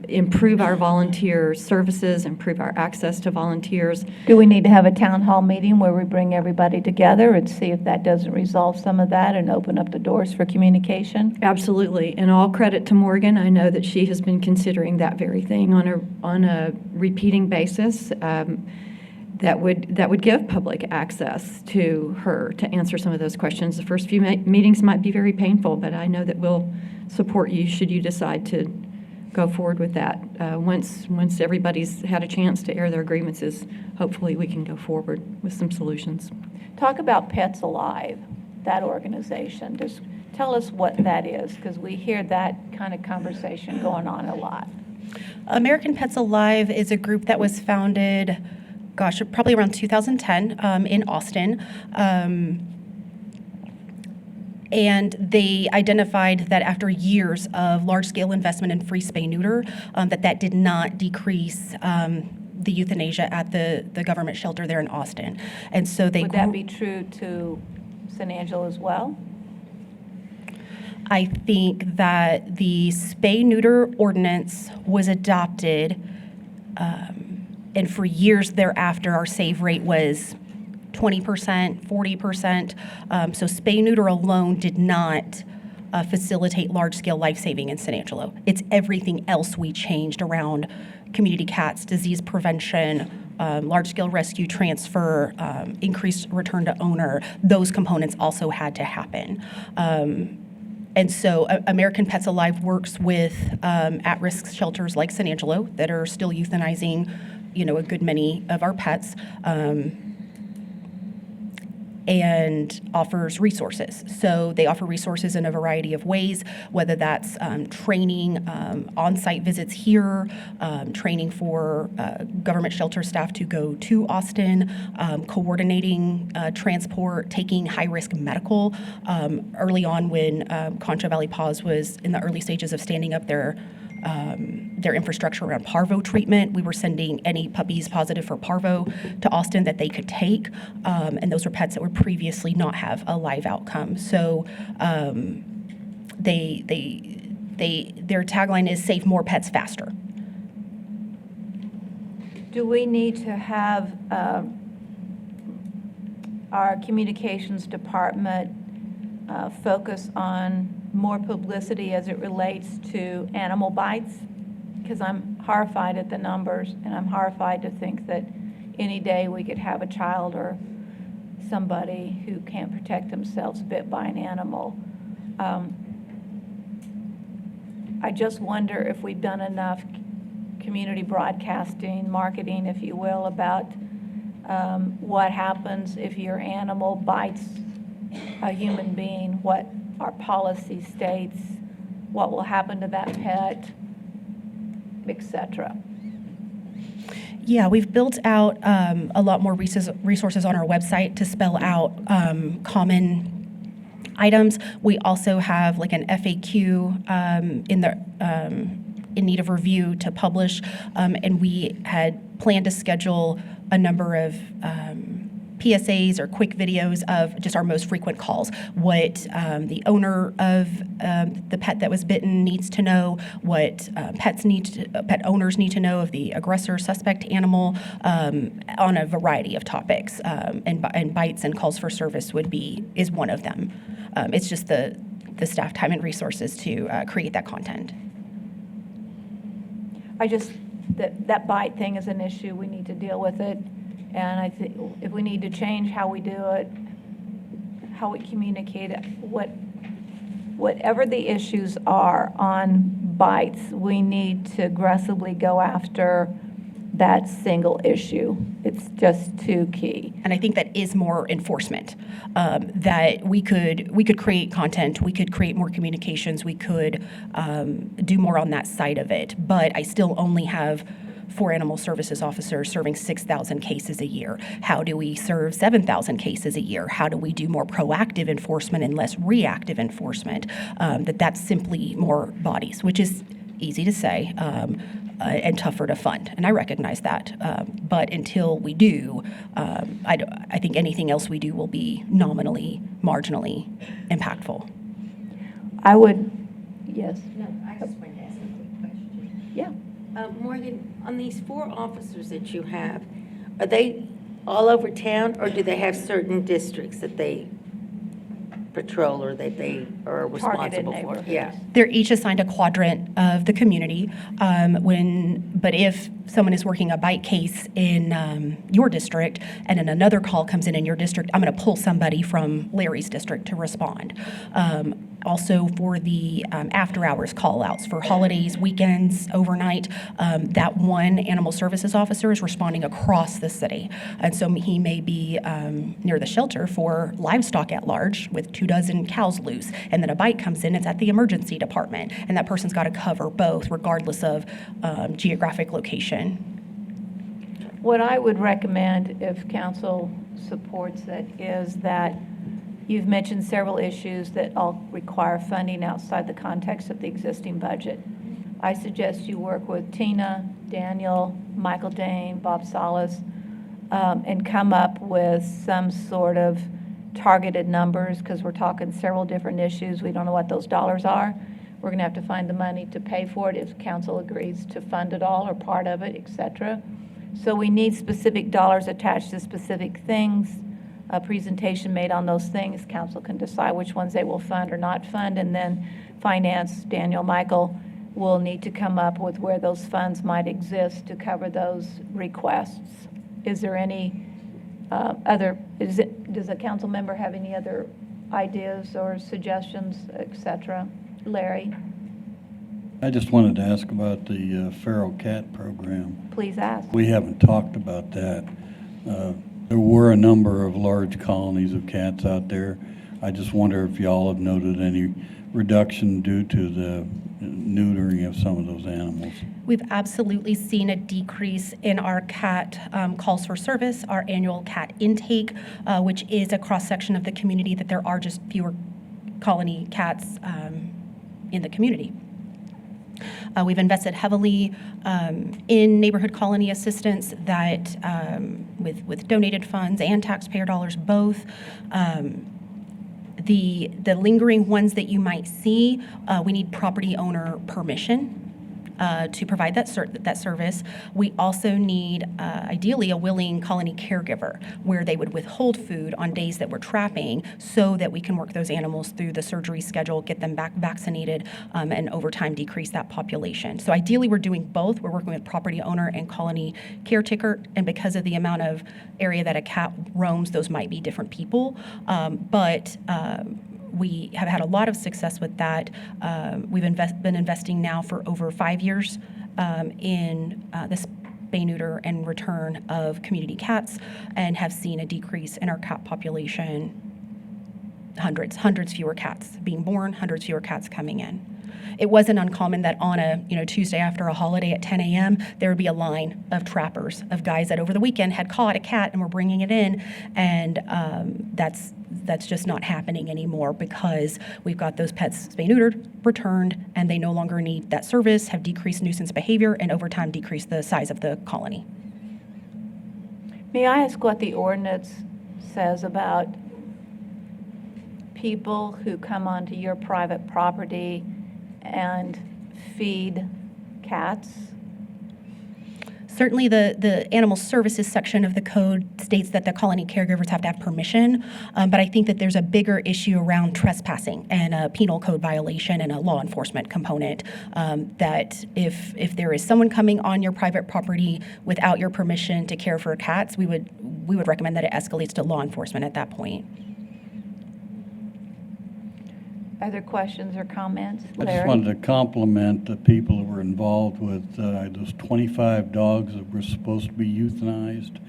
improve our volunteer services, improve our access to volunteers. Do we need to have a town hall meeting where we bring everybody together and see if that doesn't resolve some of that and open up the doors for communication? Absolutely, and all credit to Morgan. I know that she has been considering that very thing on a repeating basis. That would give public access to her to answer some of those questions. The first few meetings might be very painful, but I know that we'll support you should you decide to go forward with that. Once everybody's had a chance to air their grievances, hopefully we can go forward with some solutions. Talk about Pets Alive, that organization. tell us what that is, because we hear that kind of conversation going on a lot. American Pets Alive is a group that was founded, gosh, probably around 2010 in Austin. And they identified that after years of large-scale investment in free spay-neuter, that did not decrease the euthanasia at the government shelter there in Austin. And so they Would that be true to San Angelo as well? I think that the spay-neuter ordinance was adopted, and for years thereafter, our save rate was 20%, 40%. So spay-neuter alone did not facilitate large-scale life-saving in San Angelo. It's everything else we changed around community cats, disease prevention, large-scale rescue transfer, increased return to owner. Those components also had to happen. And so American Pets Alive works with at-risk shelters like San Angelo that are still euthanizing, a good many of our pets, and offers resources. So they offer resources in a variety of ways, whether that's training, on-site visits here, training for government shelter staff to go to Austin, coordinating transport, taking high-risk medical. Early on when Concho Valley Paws was in the early stages of standing up their infrastructure around parvo treatment. We were sending any puppies positive for parvo to Austin that they could take, and those were pets that would previously not have a live outcome. So their tagline is "Save more pets faster." Do we need to have our communications department focus on more publicity as it relates to animal bites? Because I'm horrified at the numbers, and I'm horrified to think that any day we could have a child or somebody who can't protect themselves bit by an animal. I just wonder if we've done enough community broadcasting, marketing, if you will, about what happens if your animal bites a human being, what our policy states, what will happen to that pet, etc. Yeah, we've built out a lot more resources on our website to spell out common items. We also have like an FAQ in need of review to publish, and we had planned to schedule a number of PSAs or quick videos of just our most frequent calls, what the owner of the pet that was bitten needs to know, what pet owners need to know of the aggressor suspect animal, on a variety of topics. And bites and calls for service is one of them. It's just the staff time and resources to create that content. That bite thing is an issue. We need to deal with it. And I think if we need to change how we do it, how we communicate it, whatever the issues are on bites, we need to aggressively go after that single issue. It's just too key. And I think that is more enforcement, that we could create content, we could create more communications, we could do more on that side of it. But I still only have 4 animal services officers serving 6,000 cases a year. How do we serve 7,000 cases a year? How do we do more proactive enforcement and less reactive enforcement? That's simply more bodies, which is easy to say and tougher to fund, and I recognize that. But until we do, I think anything else we do will be nominally, marginally impactful. Yes, No, I just wanted to ask a quick question. yeah. Morgan, on these 4 officers that you have, are they all over town, or do they have certain districts that they patrol or that they are responsible for? neighborhoods. Yeah. They're each assigned a quadrant of the community. But if someone is working a bite case in your district and then another call comes in your district, I'm going to pull somebody from Larry's district to respond. Also for the after-hours call-outs for holidays, weekends, overnight, that one animal services officer is responding across the city. And so he may be near the shelter for livestock at large with 2 2 dozen cows loose, and then a bite comes in, it's at the emergency department, and that person's got to cover both regardless of geographic location. What I would recommend, if council supports it, is that you've mentioned several issues that all require funding outside the context of the existing budget. I suggest you work with Tina, Daniel, Michael Dane, Bob Salas, and come up with some sort of targeted numbers, because we're talking several different issues. We don't know what those dollars are. We're going to have to find the money to pay for it if council agrees to fund it all or part of it, et cetera. So we need specific dollars attached to specific things, a presentation made on those things. Council can decide which ones they will fund or not fund, and then finance, Daniel, Michael, will need to come up with where those funds might exist to cover those requests. Is there any does a council member have any other ideas or suggestions, et cetera? Larry, I just wanted to ask about the feral cat program. please ask. We haven't talked about that. There were a number of large colonies of cats out there. I just wonder if y'all have noted any reduction due to the neutering of some of those animals. We've absolutely seen a decrease in our cat calls for service, our annual cat intake, which is a cross-section of the community, that there are just fewer colony cats in the community. We've invested heavily in neighborhood colony assistance that with donated funds and taxpayer dollars both. The lingering ones that you might see, we need property owner permission to provide that service. We also need, ideally, a willing colony caregiver where they would withhold food on days that we're trapping so that we can work those animals through the surgery schedule, get them back vaccinated, and over time decrease that population. So ideally, we're doing both. We're working with property owner and colony caretaker, and because of the amount of area that a cat roams, those might be different people. But we have had a lot of success with that. We've been investing now for over 5 years in this spay, neuter, and return of community cats, and have seen a decrease in our cat population. Hundreds fewer cats being born, hundreds fewer cats coming in. It wasn't uncommon that on a Tuesday after a holiday at 10 a.m., there would be a line of trappers, of guys that over the weekend had caught a cat and were bringing it in, and that's just not happening anymore because we've got those pets spay neutered, returned, and they no longer need that service, have decreased nuisance behavior, and over time decreased the size of the colony. May I ask what the ordinance says about people who come onto your private property and feed cats? Certainly, the animal services section of the code states that the colony caregivers have to have permission, but I think that there's a bigger issue around trespassing and a penal code violation and a law enforcement component, that if there is someone coming on your private property without your permission to care for cats, we would recommend that it escalates to law enforcement at that point. Other questions or comments? I just Larry? wanted to compliment the people who were involved with those 25 dogs that were supposed to be euthanized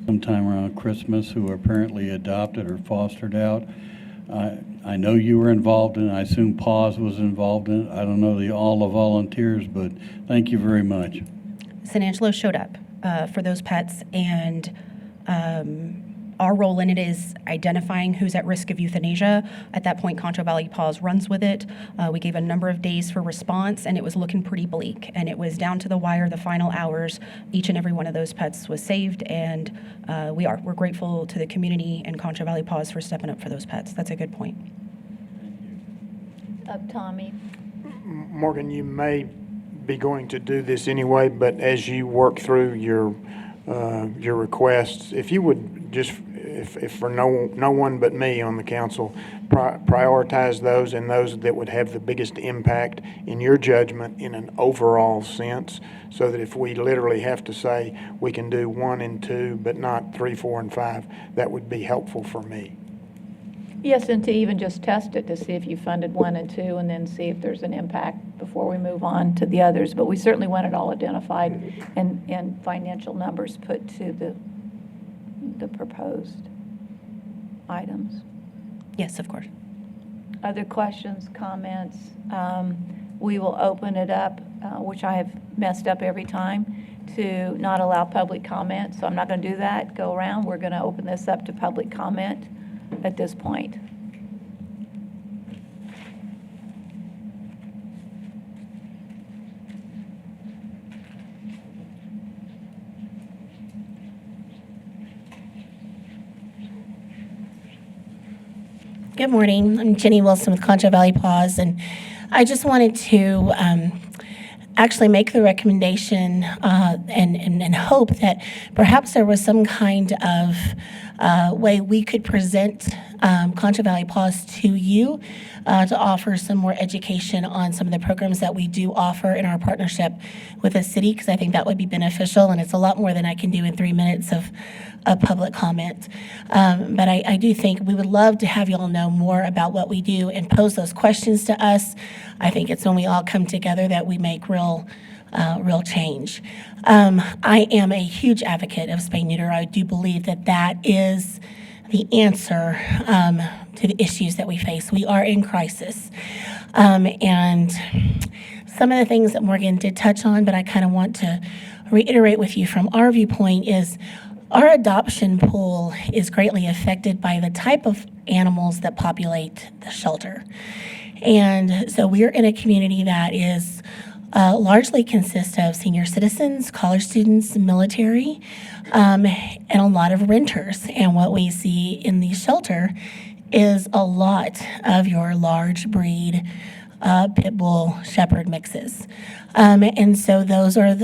sometime around Christmas, who were apparently adopted or fostered out. I know you were involved in it. I assume PAWS was involved in it. I don't know all the volunteers, but thank you very much. San Angelo showed up for those pets, and our role in it is identifying who's at risk of euthanasia. At that point, Concho Valley Paws runs with it. We gave a number of days for response, and it was looking pretty bleak. And it was down to the wire, the final hours. Each and every one of those pets was saved, and we're grateful to the community and Concho Valley Paws for stepping up for those pets. That's a good point. Tommy? Morgan, you may be going to do this anyway, but as you work through your requests, if you would just, if for no one but me on the council, prioritize those and those that would have the biggest impact in your judgment in an overall sense, so that if we literally have to say we can do 1 and 2, but not 3, 4, and 5, that would be helpful for me. Yes, and to even just test it to see if you funded 1 and 2, and then see if there's an impact before we move on to the others. But we certainly want it all identified and financial numbers put to the proposed items. Yes, of course. other questions, comments, we will open it up, which I have messed up every time, to not allow public comment. So I'm not going to do that, go around. We're going to open this up to public comment at this point. Good morning. I'm Jenny Wilson with Concho Valley Paws, and I just wanted to actually make the recommendation and hope that perhaps there was some kind of way we could present Concho Valley Paws to you to offer some more education on some of the programs that we do offer in our partnership with the city, because I think that would be beneficial, and it's a lot more than I can do in 3 minutes of public comment. But I do think we would love to have you all know more about what we do and pose those questions to us. I think it's when we all come together that we make real change. I am a huge advocate of spay-neuter. I do believe that that is the answer to the issues that we face. We are in crisis. And some of the things that Morgan did touch on, but I kind of want to reiterate with you from our viewpoint, is our adoption pool is greatly affected by the type of animals that populate the shelter. And so we're in a community that is largely consists of senior citizens, college students, military, and a lot of renters. And what we see in the shelter is a lot of your large breed pit bull shepherd mixes. And so those are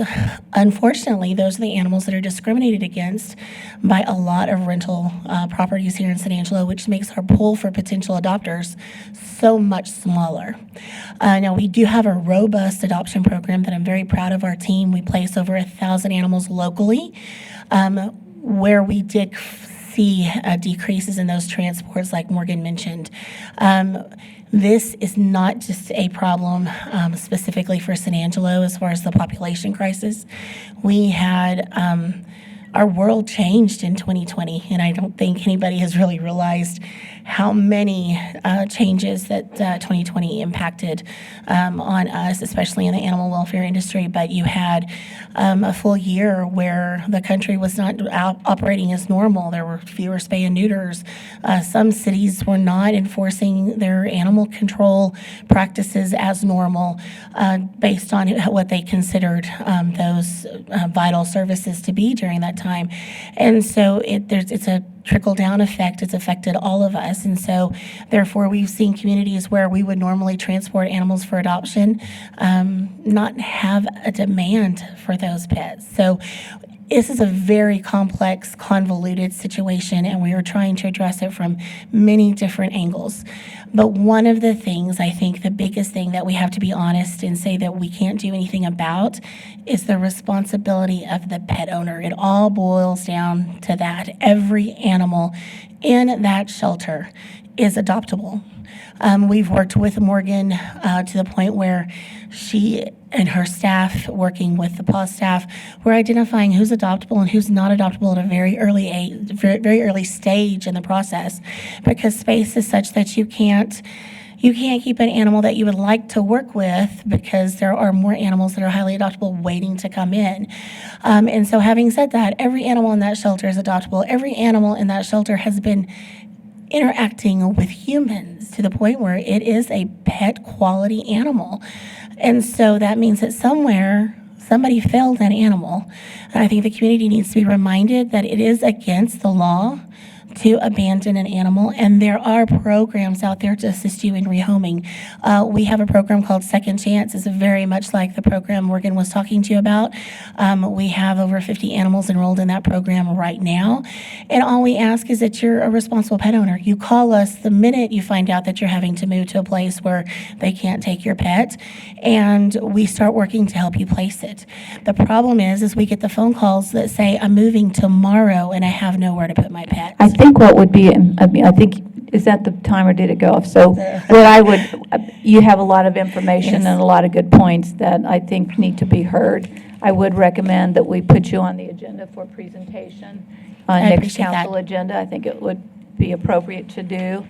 unfortunately, those are the animals that are discriminated against by a lot of rental properties here in San Angelo, which makes our pool for potential adopters so much smaller. Now, we do have a robust adoption program that I'm very proud of our team. We place over 1,000 animals locally, where we did see decreases in those transports like Morgan mentioned. This is not just a problem specifically for San Angelo as far as the population crisis. We had our world changed in 2020, and I don't think anybody has really realized how many changes that 2020 impacted on us, especially in the animal welfare industry. But you had a full year where the country was not operating as normal. There were fewer spay and neuters. Some cities were not enforcing their animal control practices as normal based on what they considered those vital services to be during that time. And so it's a trickle-down effect. It's affected all of us. And so, therefore, we've seen communities where we would normally transport animals for adoption not have a demand for those pets. So this is a very complex, convoluted situation, and we are trying to address it from many different angles. But one of the things, I think the biggest thing that we have to be honest and say that we can't do anything about is the responsibility of the pet owner. It all boils down to that. Every animal in that shelter is adoptable. We've worked with Morgan to the point where she and her staff, working with the PAW staff, were identifying who's adoptable and who's not adoptable at a very early stage in the process, because space is such that you can't keep an animal that you would like to work with because there are more animals that are highly adoptable waiting to come in. And so having said that, every animal in that shelter is adoptable. Every animal in that shelter has been interacting with humans to the point where it is a pet quality animal. And so that means that somewhere somebody failed that animal. And I think the community needs to be reminded that it is against the law to abandon an animal, and there are programs out there to assist you in rehoming. We have a program called Second Chance. It's very much like the program Morgan was talking to you about. We have over 50 animals enrolled in that program right now, and all we ask is that you're a responsible pet owner. You call us the minute you find out that you're having to move to a place where they can't take your pet, and we start working to help you place it. The problem is we get the phone calls that say, I'm moving tomorrow and I have nowhere to put my pet. I think what would be, I think, is that the time or did it go off? So what I would, you have a lot of information Yes. and a lot of good points that I think need to be heard. I would recommend that we put you on the agenda for presentation on I next appreciate that. council agenda. I think it would be appropriate to do.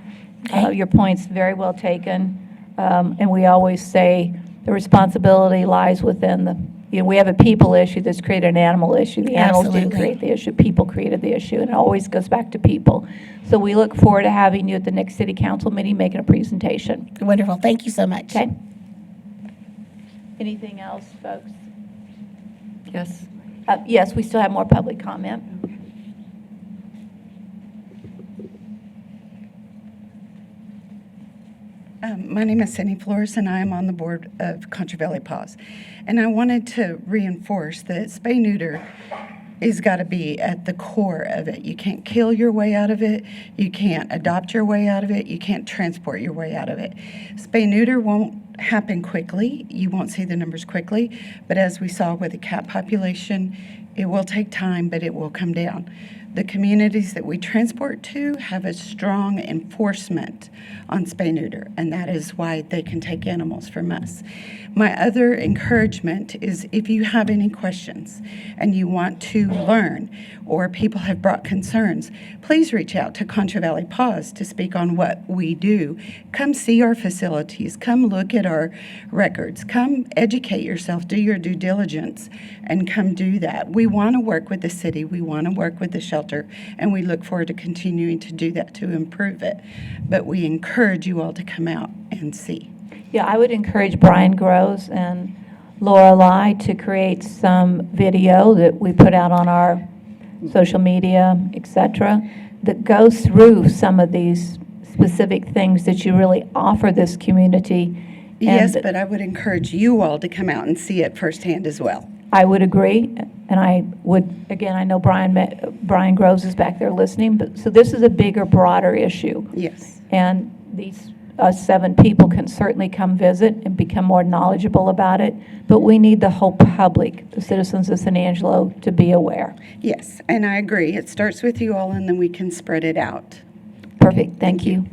Okay. Your point's very well taken. And we always say the responsibility lies within we have a people issue that's created an animal issue. The animals didn't Absolutely. create the issue, people created the issue, and it always goes back to people. So we look forward to having you at the next city council meeting, making a presentation. Wonderful. Thank you so much. Okay? Anything else, folks? Yes. Yes, we still have more public comment. My name is Cindy Flores, and I am on the board of Contra Valley Paws. And I wanted to reinforce that spay-neuter is got to be at the core of it. You can't kill your way out of it. You can't adopt your way out of it. You can't transport your way out of it. Spay-neuter won't happen quickly. You won't see the numbers quickly. But as we saw with the cat population, it will take time, but it will come down. The communities that we transport to have a strong enforcement on spay-neuter, and that is why they can take animals from us. My other encouragement is if you have any questions and you want to learn, or people have brought concerns, please reach out to Contra Valley Paws to speak on what we do. Come see our facilities, come look at our records, come educate yourself, do your due diligence, and come do that. We want to work with the city, we want to work with the shelter, and we look forward to continuing to do that to improve it. But we encourage you all to come out and see. Yeah, I would encourage Brian Groves and Lorelei to create some video that we put out on our social media, et cetera, that goes through some of these specific things that you really offer this community. Yes, And but I would encourage you all to come out and see it firsthand as well. I would agree, and I would, again, I know Brian Groves is back there listening, but, so this is a bigger, broader issue. Yes. And these, us 7 people can certainly come visit and become more knowledgeable about it, but we need the whole public, the citizens of San Angelo, to be aware. Yes, and I agree. It starts with you all, and then we can spread it out. Perfect, thank you.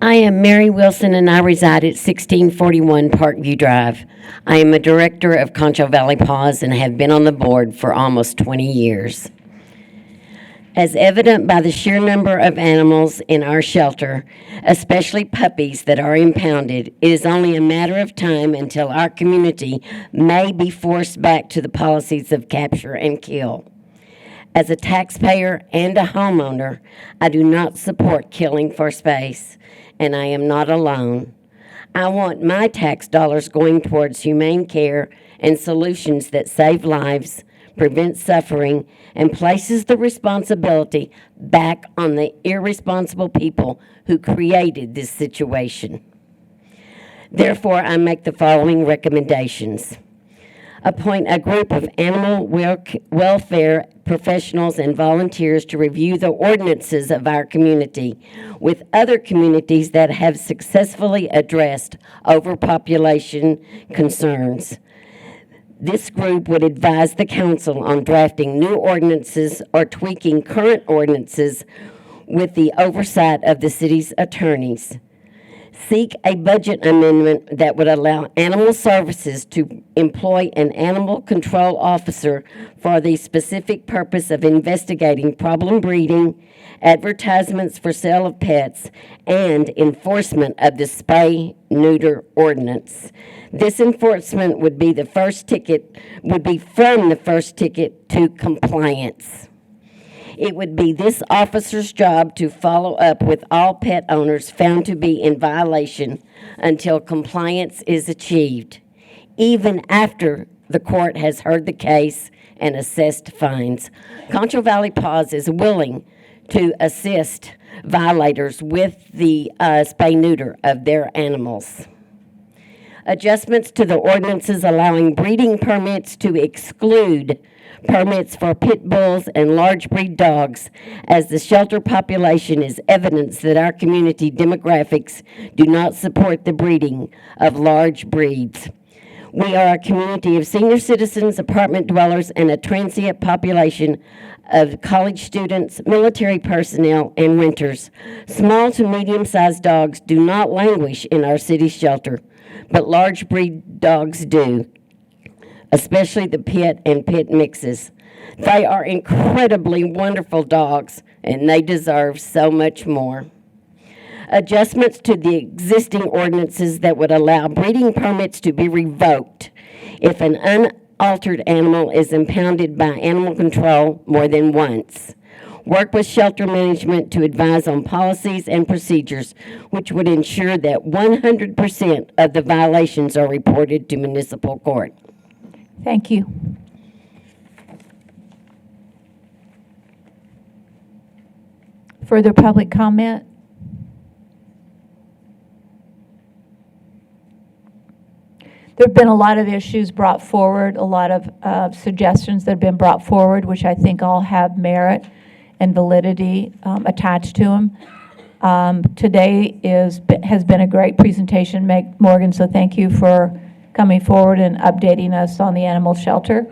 I am Mary Wilson, and I reside at 1641 Parkview Drive. I am a director of Concho Valley Paws and have been on the board for almost 20 years. As evident by the sheer number of animals in our shelter, especially puppies that are impounded, it is only a matter of time until our community may be forced back to the policies of capture and kill. As a taxpayer and a homeowner, I do not support killing for space, and I am not alone. I want my tax dollars going towards humane care and solutions that save lives, prevent suffering, and places the responsibility back on the irresponsible people who created this situation. Therefore, I make the following recommendations. Appoint a group of animal welfare professionals and volunteers to review the ordinances of our community with other communities that have successfully addressed overpopulation concerns. This group would advise the council on drafting new ordinances or tweaking current ordinances with the oversight of the city's attorneys. Seek a budget amendment that would allow animal services to employ an animal control officer for the specific purpose of investigating problem breeding, advertisements for sale of pets, and enforcement of the spay-neuter ordinance. This enforcement would be from the first ticket to compliance. It would be this officer's job to follow up with all pet owners found to be in violation until compliance is achieved, even after the court has heard the case and assessed fines. Concho Valley Paws is willing to assist violators with the spay-neuter of their animals. Adjustments to the ordinances allowing breeding permits to exclude permits for pit bulls and large breed dogs, as the shelter population is evidence that our community demographics do not support the breeding of large breeds. We are a community of senior citizens, apartment dwellers, and a transient population of college students, military personnel, and renters. Small to medium-sized dogs do not languish in our city shelter, but large breed dogs do, especially the pit and pit mixes. They are incredibly wonderful dogs, and they deserve so much more. Adjustments to the existing ordinances that would allow breeding permits to be revoked if an unaltered animal is impounded by animal control more than once. Work with shelter management to advise on policies and procedures which would ensure that 100% of the violations are reported to municipal court. Thank you. Further public comment? There have been a lot of issues brought forward, a lot of suggestions that have been brought forward, which I think all have merit and validity attached to them. Today has been a great presentation, Morgan, so thank you for coming forward and updating us on the animal shelter.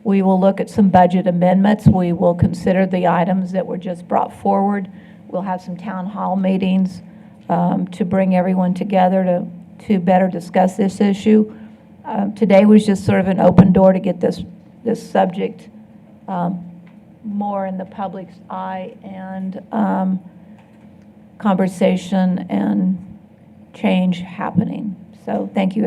We will look at some budget amendments. We will consider the items that were just brought forward. We'll have some town hall meetings to bring everyone together to better discuss this issue. Today was just sort of an open door to get this subject more in the public's eye and conversation and change happening. So thank you,